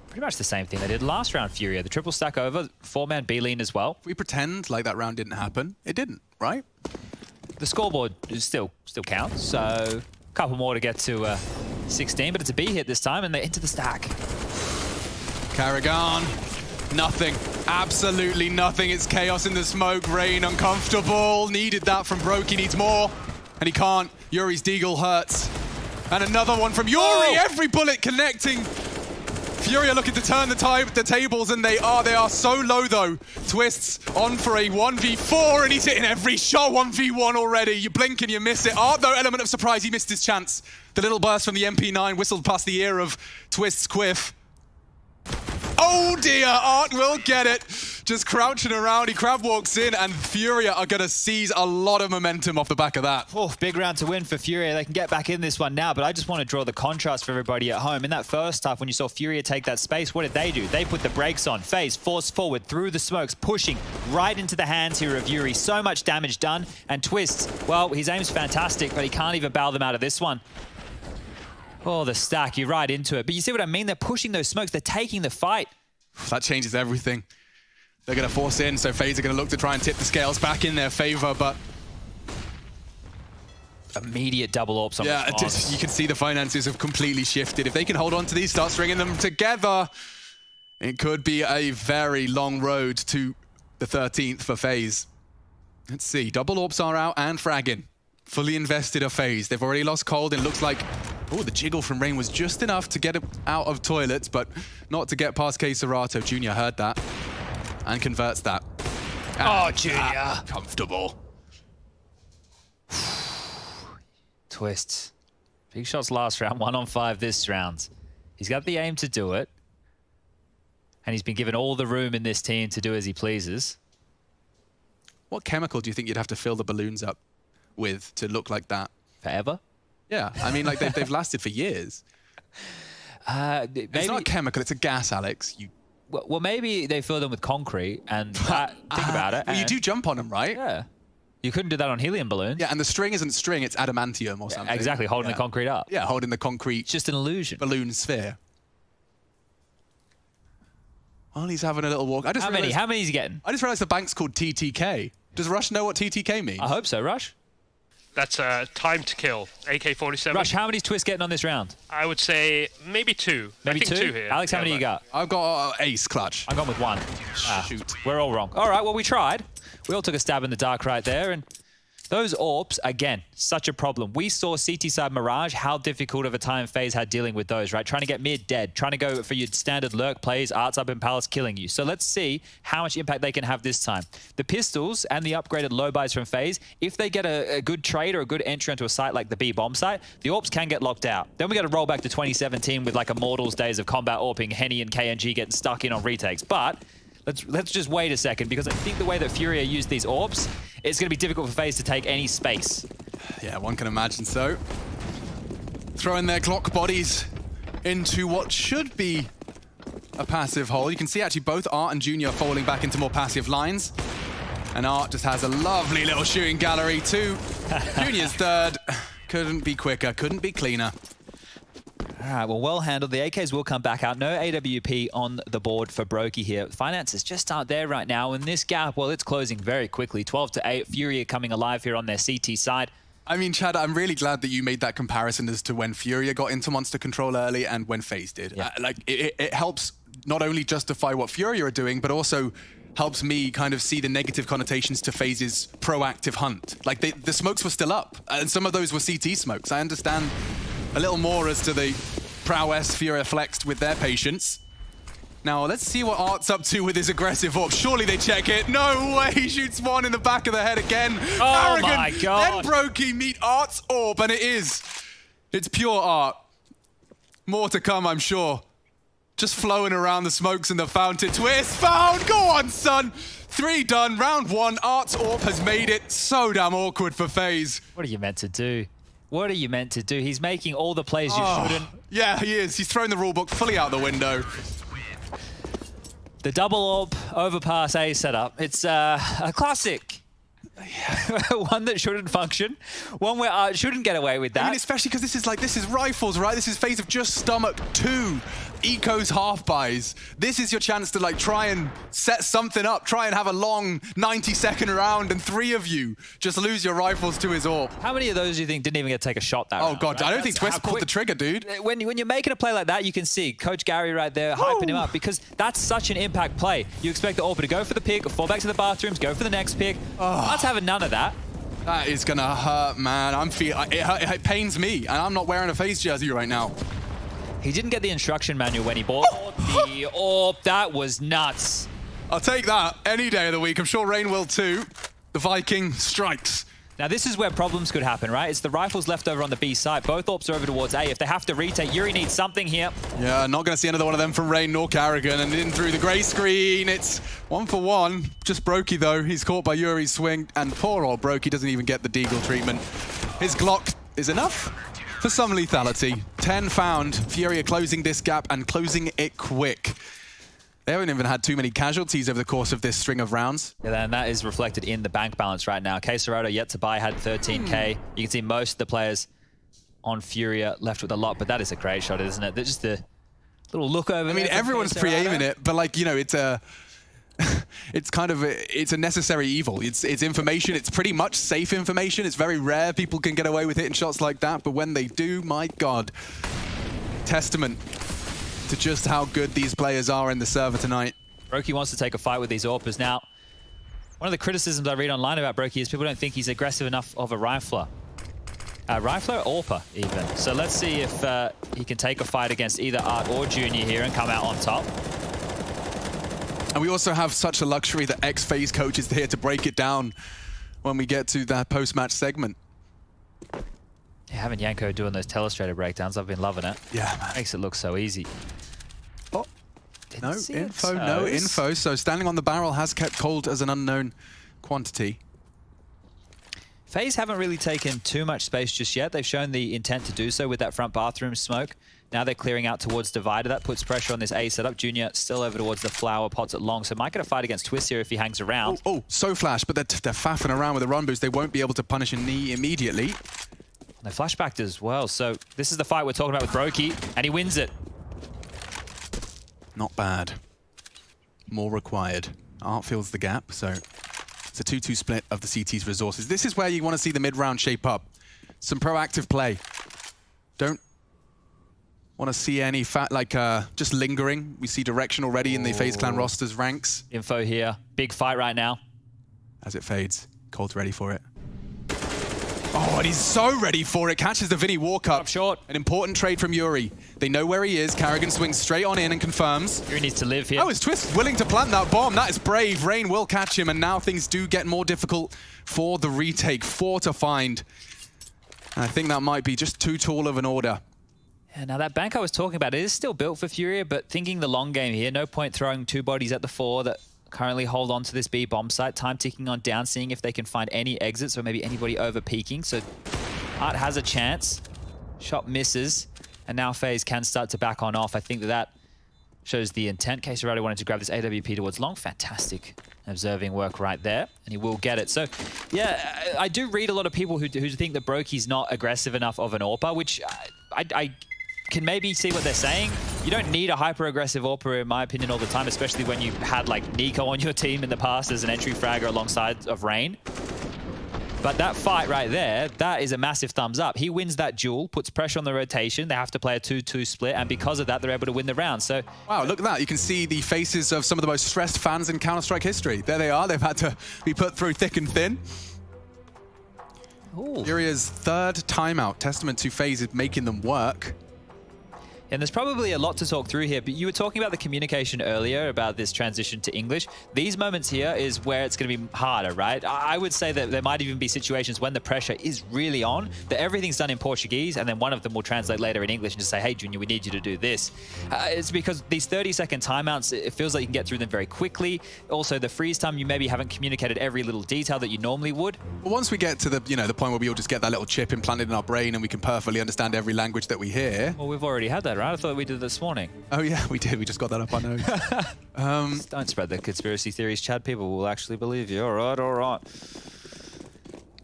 pretty much the same thing they did last round, Furia. The triple stack over, 4-man B-lean as well. If we pretend like that round didn't happen, it didn't, right? The scoreboard still counts, so a couple more to get to 16, but it's a B hit this time, and they're into the stack. Carrigan, nothing. Absolutely nothing. It's chaos in the smoke. Rain uncomfortable. Needed that from Brokey. Needs more, and he can't. Yuri's deagle hurts. And another one from Yuri. Oh. Every bullet connecting. Furia looking to turn the tables, and they are so low though. Twists on for a 1v4, and he's hitting every shot. 1v1 already. You blink and you miss it. Art though, element of surprise. He missed his chance. The little burst from the MP9 whistled past the ear of Twist's quiff. Oh dear, Art will get it. Just crouching around, he crab walks in, and Furia are going to seize a lot of momentum off the back of that. Oh, big round to win for Furia. They can get back in this one now, but I just want to draw the contrast for everybody at home. In that first half, when you saw Furia take that space, what did they do? They put the brakes on. FaZe forced forward through the smokes, pushing right into the hands here of Yuri. So much damage done, and Twist, well, his aim's fantastic, but he can't even bail them out of this one. Oh, the stack, you're right into it. But you see what I mean? They're pushing those smokes. They're taking the fight. That changes everything. They're going to force in, so FaZe are going to look to try and tip the scales back in their favor, but... Immediate double AWPs on you can see the finances have completely shifted. If they can hold on to these, start stringing them together, it could be a very long road to the 13th for FaZe. Let's see, double AWPs are out and fragging. Fully invested are FaZe. They've already lost Cold, and it looks like... Oh, the jiggle from Rain was just enough to get him out of toilets, but not to get past Serato. Junior heard that and converts that. Oh, Junior. Comfortable. Twists. Big shots last round, 1 on 5 this round. He's got the aim to do it, and he's been given all the room in this team to do as he pleases. What chemical do you think you'd have to fill the balloons up with to look like that? Forever? Yeah, I mean, like they've lasted for years. Maybe, it's not a chemical, it's a gas, Alex. Well, maybe they fill them with concrete and think about it. Well, you do jump on them, right? Yeah. You couldn't do that on helium balloons. Yeah, and the string isn't string, it's adamantium or something. Exactly, holding the concrete up. Yeah, holding the concrete. It's just an illusion. Balloon sphere. Well, he's having a little walk. How many is he getting? I just realized the bank's called TTK. Does Rush know what TTK means? I hope so, Rush. That's time to kill, AK-47. Rush, how many Twists getting on this round? I would say maybe 2. Maybe I think 2 here. Alex, how many you got? I've got ace clutch. I've gone with 1. Shoot. We're all wrong. All right, well, we tried. We all took a stab in the dark right there, and those AWPs, again, such a problem. We saw CT side Mirage, how difficult of a time FaZe had dealing with those, right? Trying to get mid dead, trying to go for your standard lurk plays, Arts up in Palace killing you. So let's see how much impact they can have this time. The pistols and the upgraded low buys from FaZe, if they get a good trade or a good entry into a site like the B bomb site, the AWPs can get locked out. Then we got to roll back to 2017 with like Immortals days of combat AWPing, Henny and KNG getting stuck in on retakes. But let's just wait a second, because I think the way that Furia used these AWPs, it's going to be difficult for FaZe to take any space. Yeah, one can imagine so. Throwing their Glock bodies into what should be a passive hole. You can see actually both Art and Junior falling back into more passive lines. And Art just has a lovely little shooting gallery too. Junior's third. Couldn't be quicker, couldn't be cleaner. All right, well handled. The AKs will come back out. No AWP on the board for Brokey here. Finances just aren't there right now. And this gap, well, it's closing very quickly. 12-8. Furia coming alive here on their CT side. I mean, Chad, I'm really glad that you made that comparison as to when Furia got into Monster Control early and when FaZe did. Yeah. It helps not only justify what Furia are doing, but also helps me kind of see the negative connotations to FaZe's proactive hunt. Like, the smokes were still up, and some of those were CT smokes. I understand a little more as to the prowess Furia flexed with their patience. Now, let's see what Art's up to with his aggressive AWP. Surely they check it. No way, he shoots one in the back of the head again. Oh Arrogant. My God. Then Brokey meet Art's AWP, and it's pure Art. More to come, I'm sure. Just flowing around the smokes and the fountain. Twist found, go on, son. 3 done, round 1. Art's AWP has made it so damn awkward for FaZe. What are you meant to do? What are you meant to do? He's making all the plays you shouldn't. Yeah, he is. He's thrown the rulebook fully out the window. The double AWP overpass A setup. It's a classic One that shouldn't function. One where Art shouldn't get away with that. I mean, especially because this is rifles, right? This is FaZe have just stomached 2 Eco's half buys. This is your chance to like try and set something up, try and have a long 90-second round, and 3 of you just lose your rifles to his AWP. How many of those do you think didn't even get to take a shot that round? Oh god, right? I don't think Twist pulled the trigger, dude. When you're making a play like that, you can see Coach Gary right there hyping him up, because that's such an impact play. You expect the AWP to go for the pick, fall back to the bathrooms, go for the next pick. Let's having none of that. That is gonna hurt, man. It pains me, and I'm not wearing a FaZe jersey right now. He didn't get the instruction manual when he bought the AWP. That was nuts. I'll take that any day of the week. I'm sure Rain will too. The Viking strikes. Now this is where problems could happen, right? It's the rifles left over on the B side. Both AWPs are over towards A. If they have to retake, Yuri needs something here. Yeah, not going to see another one of them from Rain nor Carrigan. And in through the grey screen, it's 1 for 1. Just Brokey though. He's caught by Yuri's swing. And poor old Brokey doesn't even get the deagle treatment. His Glock is enough for some lethality. 10 found. Furia closing this gap and closing it quick. They haven't even had too many casualties over the course of this string of rounds. Yeah, and that is reflected in the bank balance right now. K-Serato yet to buy had 13K. You can see most of the players on Furia left with a lot, but that is a great shot, isn't it? Just a little look over. I mean, everyone's pre-aiming it, but like, you know, it's a... it's kind of it's a necessary evil. It's information. It's pretty much safe information. It's very rare people can get away with hitting shots like that, but when they do, my God. Testament to just how good these players are in the server tonight. Brokey wants to take a fight with these AWPers. Now, one of the criticisms I read online about Brokey is people don't think he's aggressive enough of a rifler. Rifler or AWPer, even. So let's see if he can take a fight against either Art or Junior here and come out on top. And we also have such a luxury that ex-FaZe coach is here to break it down when we get to that post-match segment. Yeah, having Yanko doing those telestrator breakdowns, I've been loving it. Yeah, man. Makes it look so easy. Oh, no info. So standing on the barrel has kept cold as an unknown quantity. FaZe haven't really taken too much space just yet. They've shown the intent to do so with that front bathroom smoke. Now they're clearing out towards Divider. That puts pressure on this A setup. Junior still over towards the flower pots at long, so might get a fight against Twist here if he hangs around. Oh, so flash, but they're faffing around with a run boost. They won't be able to punish a knee immediately. They flashbacked as well, so this is the fight we're talking about with Brokey, and he wins it. Not bad. More required. Art fills the gap, so it's a 2-2 split of the CT's resources. This is where you want to see the mid-round shape up. Some proactive play. Don't want to see any just lingering. We see direction already in the FaZe Clan roster's ranks. Info here. Big fight right now. As it fades, Cold's ready for it. Oh, and he's so ready for it. Catches the Vinny walk up. Short. An important trade from Yuri. They know where he is. Carrigan swings straight on in and confirms. Yuri needs to live here. Oh, is Twist willing to plant that bomb? That is brave. Rain will catch him, and now things do get more difficult for the retake. 4 to find. And I think that might be just too tall of an order. Yeah, now that bank I was talking about, it is still built for Furia, but thinking the long game here, no point throwing 2 bodies at the 4 that currently hold on to this B bomb site. Time ticking on down, seeing if they can find any exits or maybe anybody over peaking. So Art has a chance. Shot misses, and now FaZe can start to back on off. I think that shows the intent. K-Serato wanted to grab this AWP towards long. Fantastic observing work right there, and he will get it. So yeah, I do read a lot of people who think that Brokey's not aggressive enough of an AWPer, which I can maybe see what they're saying. You don't need a hyper-aggressive AWPer, in my opinion, all the time, especially when you had like Nico on your team in the past as an entry fragger alongside of Rain. But that fight right there, that is a massive thumbs up. He wins that duel, puts pressure on the rotation. They have to play a 2-2 split, and because of that, they're able to win the round. So, wow, look at that. You can see the faces of some of the most stressed fans in Counter-Strike history. There they are. They've had to be put through thick and thin. Furia's 3rd timeout, testament to FaZe making them work. And there's probably a lot to talk through here, but you were talking about the communication earlier about this transition to English. These moments here is where it's going to be harder, right? I would say that there might even be situations when the pressure is really on, that everything's done in Portuguese, and then one of them will translate later in English and just say, hey, Junior, we need you to do this. It's because these 30-second timeouts, it feels like you can get through them very quickly. Also, the freeze time, you maybe haven't communicated every little detail that you normally would. Well, once we get to the point where we all just get that little chip implanted in our brain and we can perfectly understand every language that we hear. Well, we've already had that, right? I thought we did this morning. Oh yeah, we did. We just got that up our nose. Don't spread the conspiracy theories, Chad. People will actually believe you. All right, all right.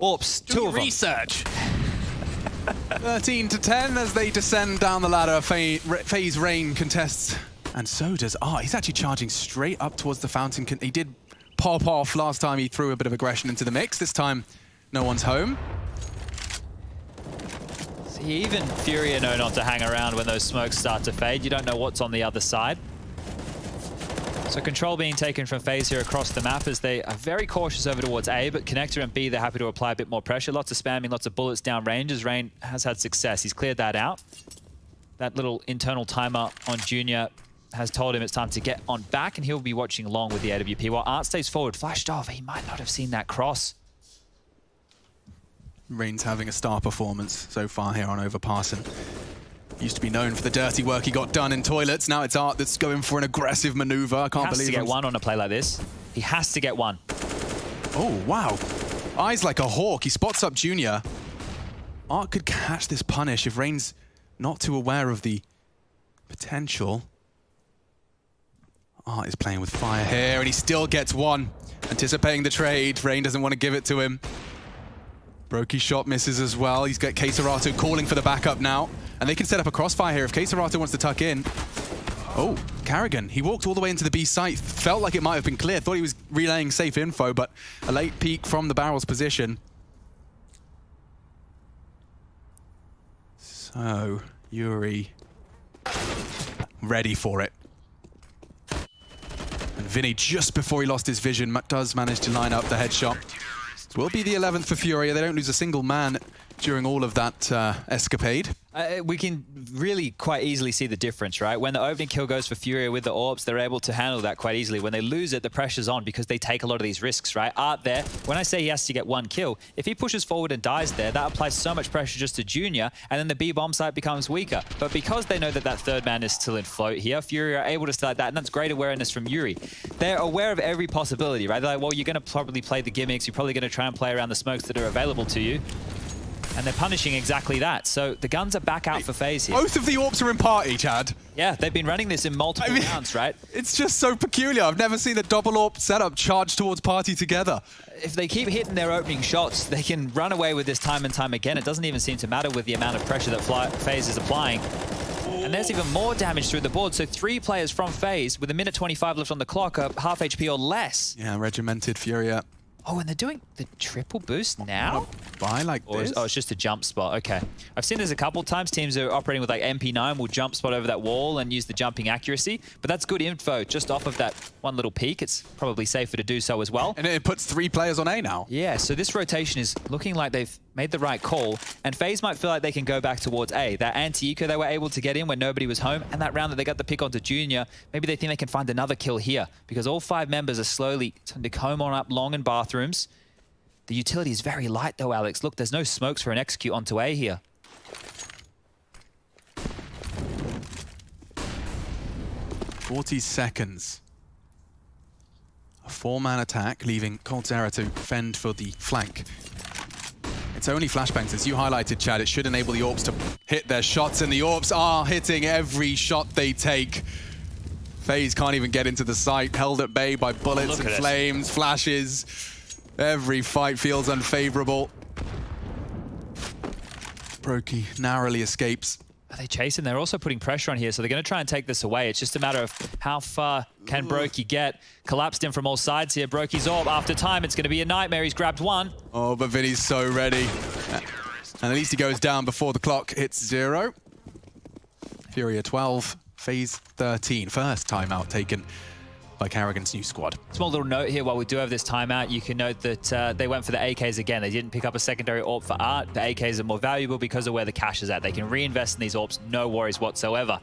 Oops, two of them. Research. 13 to 10 as they descend down the ladder. FaZe Rain contests, and so does Art. He's actually charging straight up towards the fountain. He did pop off last time. He threw a bit of aggression into the mix. This time, no one's home. See, even Furia know not to hang around when those smokes start to fade. You don't know what's on the other side. So control being taken from FaZe here across the map as they are very cautious over towards A, but Connector and B, they're happy to apply a bit more pressure. Lots of spamming, lots of bullets down range as Rain has had success. He's cleared that out. That little internal timer on Junior has told him it's time to get on back, and he'll be watching along with the AWP while Art stays forward. Flashed off. He might not have seen that cross. Rain's having a star performance so far here on Overpass, and used to be known for the dirty work he got done in toilets. Now it's Art that's going for an aggressive maneuver. I can't believe he has to get one on a play like this. He has to get one. Oh, wow. Eyes like a hawk. He spots up Junior. Art could catch this punish if Rain's not too aware of the potential. Art is playing with fire here, and he still gets one. Anticipating the trade. Rain doesn't want to give it to him. Brokey's shot misses as well. He's got Keserato calling for the backup now. And they can set up a crossfire here if Keserato wants to tuck in. Oh, Carrigan, he walked all the way into the B site. Felt like it might have been clear. Thought he was relaying safe info, but a late peek from the barrel's position. So, Yuri ready for it. And Vinny, just before he lost his vision, does manage to line up the headshot. Will be the 11th for Furia. They don't lose a single man during all of that escapade. We can really quite easily see the difference, right? When the opening kill goes for Furia with the AWPs, they're able to handle that quite easily. When they lose it, the pressure's on because they take a lot of these risks, right? Art there, when I say he has to get one kill, if he pushes forward and dies there, that applies so much pressure just to Junior, and then the B bomb site becomes weaker. But because they know that that third man is still in float here, Furia are able to start that, and that's great awareness from Yuri. They're aware of every possibility, right? They're like, well, you're going to probably play the gimmicks, you're probably going to try and play around the smokes that are available to you. And they're punishing exactly that. So the guns are back out for FaZe here. Both of the AWPs are in party, Chad. Yeah, they've been running this in multiple rounds, right? It's just so peculiar. I've never seen a double AWP setup charge towards party together. If they keep hitting their opening shots, they can run away with this time and time again. It doesn't even seem to matter with the amount of pressure that FaZe is applying. And there's even more damage through the board. So 3 players from FaZe with a minute 25 left on the clock are half HP or less. Yeah, regimented Furia. Oh, and they're doing the triple boost now? Buy like this? Oh, it's just a jump spot. Okay. I've seen this a couple of times. Teams are operating with like MP9 will jump spot over that wall and use the jumping accuracy. But that's good info just off of that one little peak. It's probably safer to do so as well. And it puts 3 players on A now. Yeah, so this rotation is looking like they've made the right call. And FaZe might feel like they can go back towards A. That anti-eco they were able to get in when nobody was home. And that round that they got the pick onto Junior, maybe they think they can find another kill here. Because all 5 members are slowly starting to comb on up long in bathrooms. The utility is very light though, Alex. Look, there's no smokes for an execute onto A here. "40 seconds. A 4-man attack, leaving coldzera to fend for the flank. It's only flashbangs, as you highlighted, Chad. It should enable the AWPs to hit their shots, and the AWPs are hitting every shot they take. FaZe can't even get into the site, held at bay by bullets and flames, flashes. Every fight feels unfavorable. Brokey narrowly escapes. Are they chasing? They're also putting pressure on here, so they're going to try and take this away. It's just a matter of how far can Brokey get. Collapsed in from all sides here. Brokey's AWP. After time, it's going to be a nightmare. He's grabbed one. Oh, but Vinny's so ready. And at least he goes down before the clock hits 0. Furia 12, FaZe 13. First timeout taken by Carrigan's new squad. Small little note here, while we do have this timeout, you can note that they went for the AKs again. They didn't pick up a secondary AWP for Art. The AKs are more valuable because of where the cash is at. They can reinvest in these AWPs, no worries whatsoever.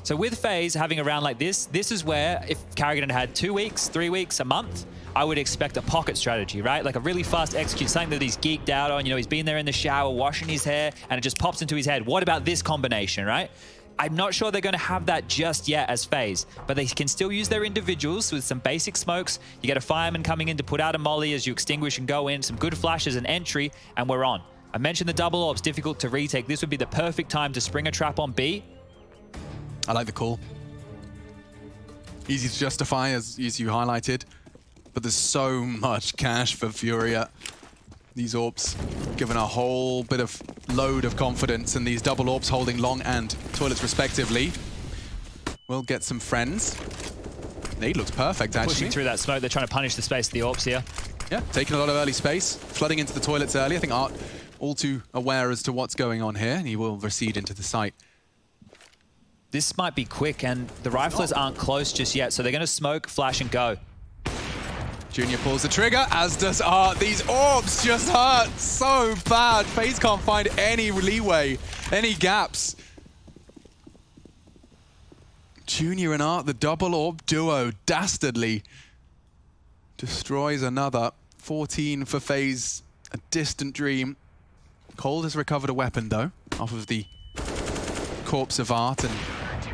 So with FaZe having a round like this is where if Carrigan had 2 weeks, 3 weeks, a month, I would expect a pocket strategy, right? Like a really fast execute, something that he's geeked out on. You know, he's been there in the shower, washing his hair, and it just pops into his head. What about this combination, right? I'm not sure they're going to have that just yet as FaZe, but they can still use their individuals with some basic smokes. You get a fireman coming in to put out a molly as you extinguish and go in, some good flashes and entry, and we're on. I mentioned the double AWP's difficult to retake. This would be the perfect time to spring a trap on B. I like the call. Easy to justify, as you highlighted, but there's so much cash for Furia. These AWPs given a whole bit of load of confidence, and these double AWPs holding long and toilets respectively. We'll get some friends. Nade looks perfect, actually. Pushing through that smoke, they're trying to punish the space of the AWPs here. Yeah, taking a lot of early space, flooding into the toilets early. I think Art all too aware as to what's going on here, and he will recede into the site. This might be quick, and the riflers aren't close just yet, so they're going to smoke, flash, and go. Junior pulls the trigger, as does Art. These AWPs just hurt so bad. FaZe can't find any leeway, any gaps. Junior and Art, the double AWP duo, dastardly destroys another. 14 for FaZe, a distant dream. Cold has recovered a weapon, though, off of the corpse of Art, and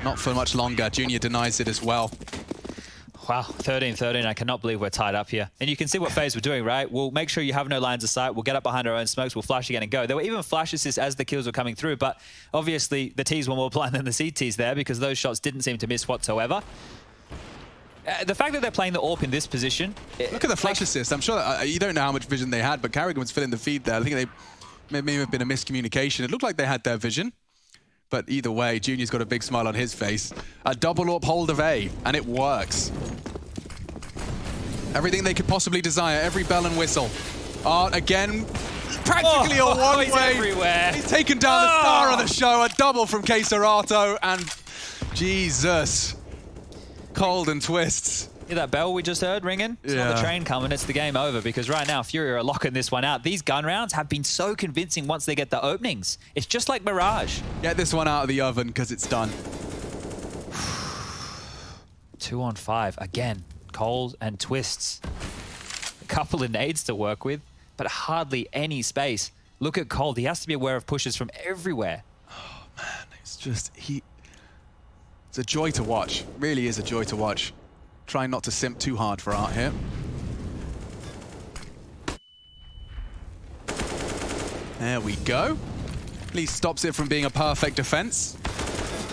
not for much longer. Junior denies it as well. Wow, 13-13. I cannot believe we're tied up here. And you can see what FaZe were doing, right? We'll make sure you have no lines of sight. We'll get up behind our own smokes. We'll flash again and go. There were even flash assists as the kills were coming through, but obviously the Ts were more blind than the CTs there because those shots didn't seem to miss whatsoever. The fact that they're playing the AWP in this position... Look at the flash assist. I'm sure that, you don't know how much vision they had, but Carrigan was filling the feed there. I think they may have been a miscommunication. It looked like they had their vision. But either way, Junior's got a big smile on his face. A double AWP hold of A, and it works. Everything they could possibly desire, every bell and whistle. Art again, practically a one-way. He's everywhere. He's taken down the star of the show. A double from Keserato, and Jesus. Cold and twists. Hear that bell we just heard ringing? It's not the train coming, it's the game over, because right now Furia are locking this one out. These gun rounds have been so convincing once they get the openings. It's just like Mirage. Get this one out of the oven, because it's done. 2 on 5 again. Cold and twists. A couple of nades to work with, but hardly any space. Look at Cold. He has to be aware of pushes from everywhere. Oh, man. It's just... It's a joy to watch. Really is a joy to watch. Trying not to simp too hard for Art here. There we go. At least stops it from being a perfect defense.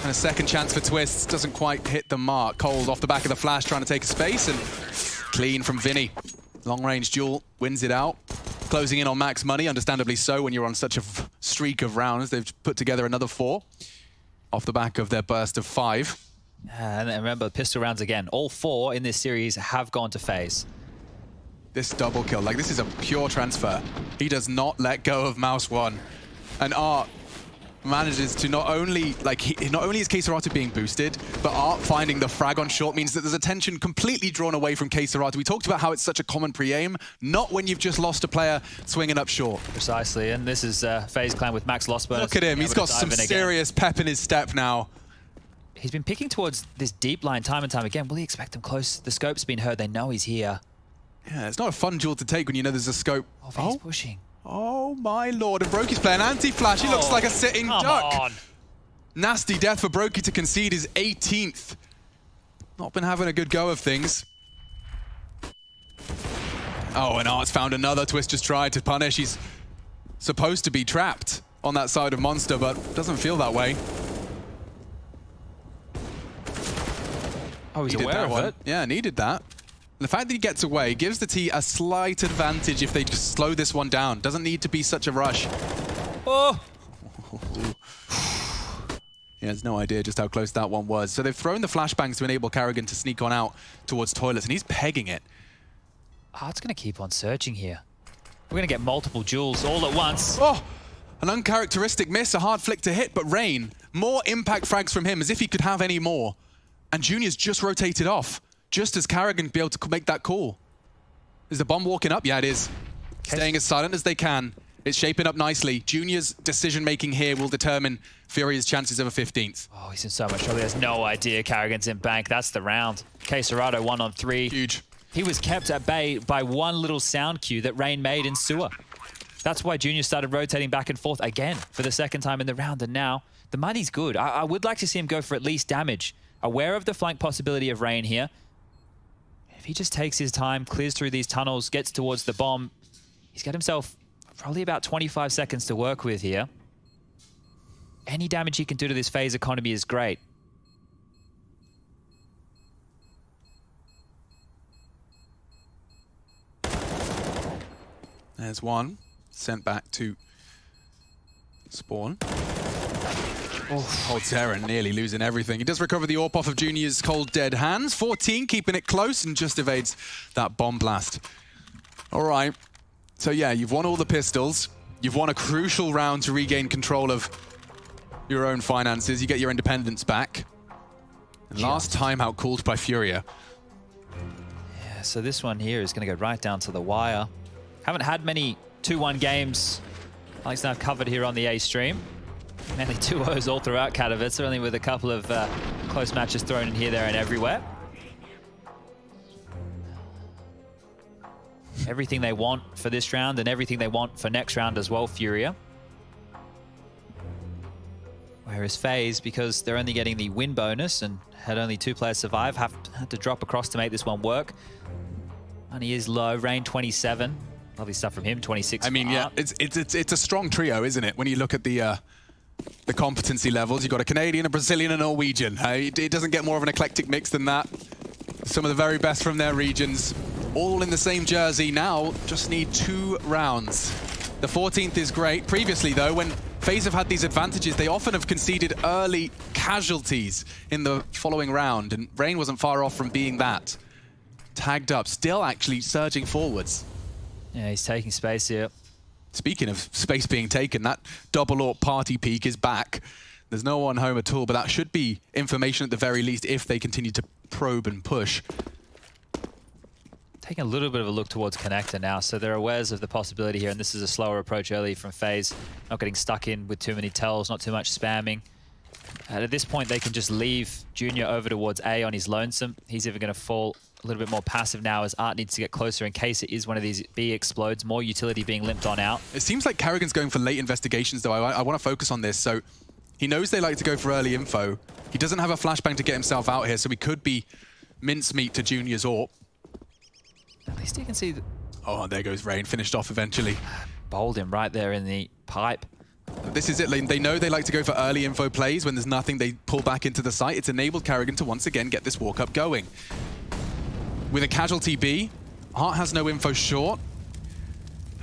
And a second chance for Twists. Doesn't quite hit the mark. Cold off the back of the flash, trying to take a space, and clean from Vinny. Long range duel, wins it out. Closing in on max money, understandably so when you're on such a streak of rounds. They've put together another 4 off the back of their burst of 5. And remember, pistol rounds again. All 4 in this series have gone to FaZe. This double kill, like this is a pure transfer. He does not let go of Mouse 1. And Art manages to not only, not only is Keserato being boosted, but Art finding the frag on short means that there's attention completely drawn away from Keserato. We talked about how it's such a common pre-aim, not when you've just lost a player swinging up short. Precisely, and this is FaZe clan with max loss bonus. Look at him, he's got some serious pep in his step now. He's been picking towards this deep line time and time again. Will he expect him close? The scope's been heard, they know he's here. Yeah, it's not a fun duel to take when you know there's a scope. Oh, he's pushing. Oh my lord, and Brokey's playing anti-flash. He looks like a sitting duck. On. Nasty death for Brokey to concede his 18th. Not been having a good go of things. Oh, and Art's found another. Twist just tried to punish. He's supposed to be trapped on that side of Monster, but doesn't feel that way. Oh, he's aware of it. Yeah, needed that. The fact that he gets away gives the T a slight advantage if they just slow this one down. Doesn't need to be such a rush. Oh! He has no idea just how close that one was. So they've thrown the flashbangs to enable Carrigan to sneak on out towards toilets, and he's pegging it. Art's going to keep on searching here. We're going to get multiple duels all at once. Oh! An uncharacteristic miss, a hard flick to hit, but Rain, more impact frags from him as if he could have any more. And Junior's just rotated off. Just as Carrigan be able to make that call. Is the bomb walking up? Yeah, it is. Staying as silent as they can. It's shaping up nicely. Junior's decision-making here will determine Furia's chances of a 15th. Oh, he's in so much trouble. He has no idea Carrigan's in bank. That's the round. Keserato 1 on 3. Huge. He was kept at bay by one little sound cue that Rain made in sewer. That's why Junior started rotating back and forth again for the second time in the round. And now the money's good. I would like to see him go for at least damage. Aware of the flank possibility of Rain here. If he just takes his time, clears through these tunnels, gets towards the bomb, he's got himself probably about 25 seconds to work with here. Any damage he can do to this FaZe economy is great. There's one. sent back to spawn. Old Terran nearly losing everything. He does recover the AWP off of Junior's cold dead hands. 14, keeping it close and just evades that bomb blast. All right. So yeah, you've won all the pistols. You've won a crucial round to regain control of your own finances. You get your independence back. And last timeout called by Furia. Yeah, so this one here is going to go right down to the wire. Haven't had many 2-1 games. Alex now covered here on the A stream. Mainly 2-0s all throughout Katowice, only with a couple of close matches thrown in here, there, and everywhere. Everything they want for this round and everything they want for next round as well, Furia. Whereas FaZe, because they're only getting the win bonus and had only 2 players survive, had to drop across to make this one work. Money is low. Rain 27. Lovely stuff from him. 26. I mean, yeah, it's a strong trio, isn't it? When you look at the competency levels, you've got a Canadian, a Brazilian, and a Norwegian. It doesn't get more of an eclectic mix than that. Some of the very best from their regions, all in the same jersey. Now, just need 2 rounds. The 14th is great. Previously, though, when FaZe have had these advantages, they often have conceded early casualties in the following round, and Rain wasn't far off from being that. Tagged up, still actually surging forwards. Yeah, he's taking space here. Speaking of space being taken, that double AWP party peak is back. There's no one home at all, but that should be information at the very least if they continue to probe and push. Taking a little bit of a look towards Connector now, so they're aware of the possibility here, and this is a slower approach early from FaZe. Not getting stuck in with too many tells, not too much spamming. At this point, they can just leave Junior over towards A on his lonesome. He's even going to fall a little bit more passive now as Art needs to get closer in case it is one of these B explodes. More utility being limped on out. It seems like Carrigan's going for late investigations, though. I want to focus on this. So he knows they like to go for early info. He doesn't have a flashbang to get himself out here, so he could be mincemeat to Junior's AWP. At least you can see... Oh, there goes Rain. Finished off eventually. Bowled him right there in the pipe. This is it, Lane. They know they like to go for early info plays. When there's nothing, they pull back into the site. It's enabled Carrigan to once again get this walk-up going. With a casualty B, Art has no info short.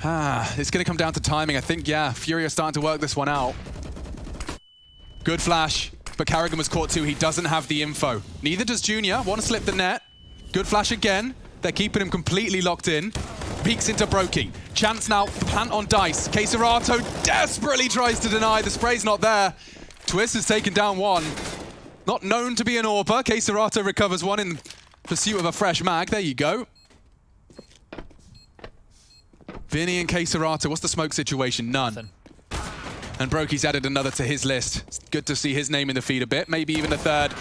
It's going to come down to timing. I think, yeah, Furia starting to work this one out. Good flash, but Carrigan was caught too. He doesn't have the info. Neither does Junior. Want to slip the net. Good flash again. They're keeping him completely locked in. Peeks into Brokey. Chance now, plant on Dice. Caserato desperately tries to deny. The spray's not there. Twist has taken down one. Not known to be an AWPer. Caserato recovers one in pursuit of a fresh mag. There you go. Vinny and Caserato, what's the smoke situation? None. Nothing. And Brokey's added another to his list. It's good to see his name in the feed a bit. Maybe even a third.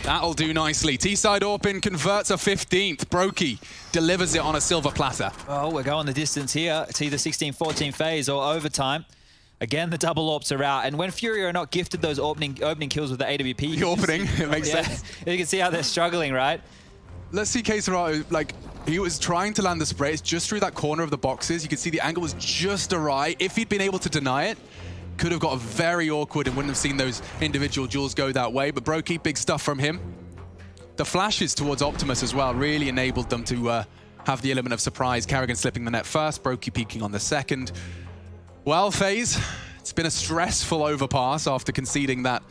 That'll do nicely. T-side AWPin converts a 15th. Brokey delivers it on a silver platter. Oh, we're going the distance here. It's either 16-14 FaZe or overtime. Again, the double AWPs are out. And when Furia are not gifted those opening kills with the AWP... The opening, it makes sense. You can see how they're struggling, right? Let's see Caserato, like, he was trying to land the spray. It's just through that corner of the boxes. You can see the angle was just awry. If he'd been able to deny it, could have got very awkward and wouldn't have seen those individual duels go that way. But Brokey, big stuff from him. The flashes towards Optimus as well really enabled them to have the element of surprise. Carrigan slipping the net first, Brokey peeking on the second. Well, FaZe, it's been a stressful overpass after conceding that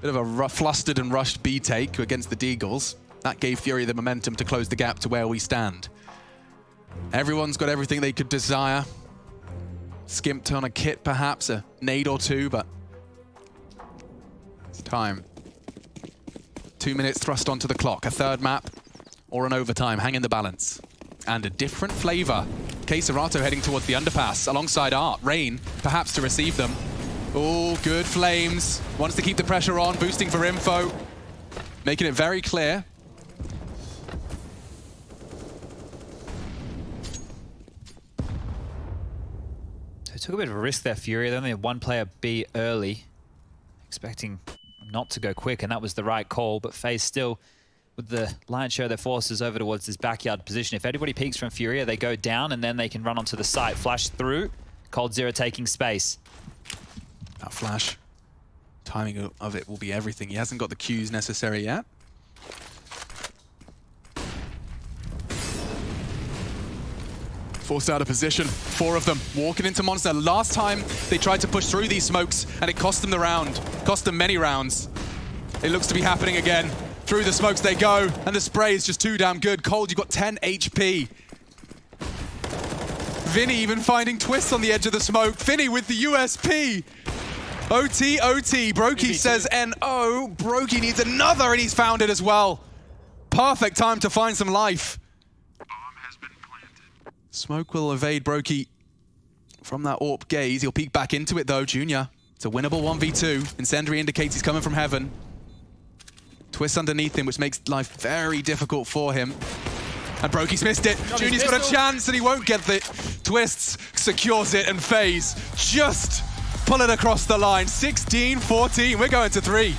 bit of a flustered and rushed B take against the Deagles. That gave Furia the momentum to close the gap to where we stand. Everyone's got everything they could desire. Skimped on a kit, perhaps, a nade or two, but it's time. 2 minutes thrust onto the clock. A third map or an overtime. Hang in the balance. And a different flavor. Caserato heading towards the underpass alongside Art. Rain, perhaps to receive them. Oh, good flames. Wants to keep the pressure on, boosting for info. Making it very clear. They took a bit of a risk there, Furia. They only had one player B early, expecting not to go quick, and that was the right call. But FaZe still, with the lion's share of their forces over towards this backyard position. If anybody peeks from Furia, they go down, and then they can run onto the site, flash through. Cold Zero taking space. That flash, timing of it will be everything. He hasn't got the cues necessary yet. Forced out of position, 4 of them walking into Monster. Last time they tried to push through these smokes and it cost them the round, cost them many rounds. It looks to be happening again. Through the smokes they go, and the spray is just too damn good. Cold, you've got 10 HP. Vinny even finding twists on the edge of the smoke. Vinny with the USP. OT, OT. Brokey says NO. Brokey needs another, and he's found it as well. Perfect time to find some life. Smoke will evade Brokey from that AWP gaze. He'll peek back into it though, Junior. It's a winnable 1v2. Incendiary indicates he's coming from heaven. Twist underneath him, which makes life very difficult for him. And Brokey's missed it. Junior's got a chance and he won't get the twists. Secures it, and FaZe just pull it across the line. 16-14, we're going to 3.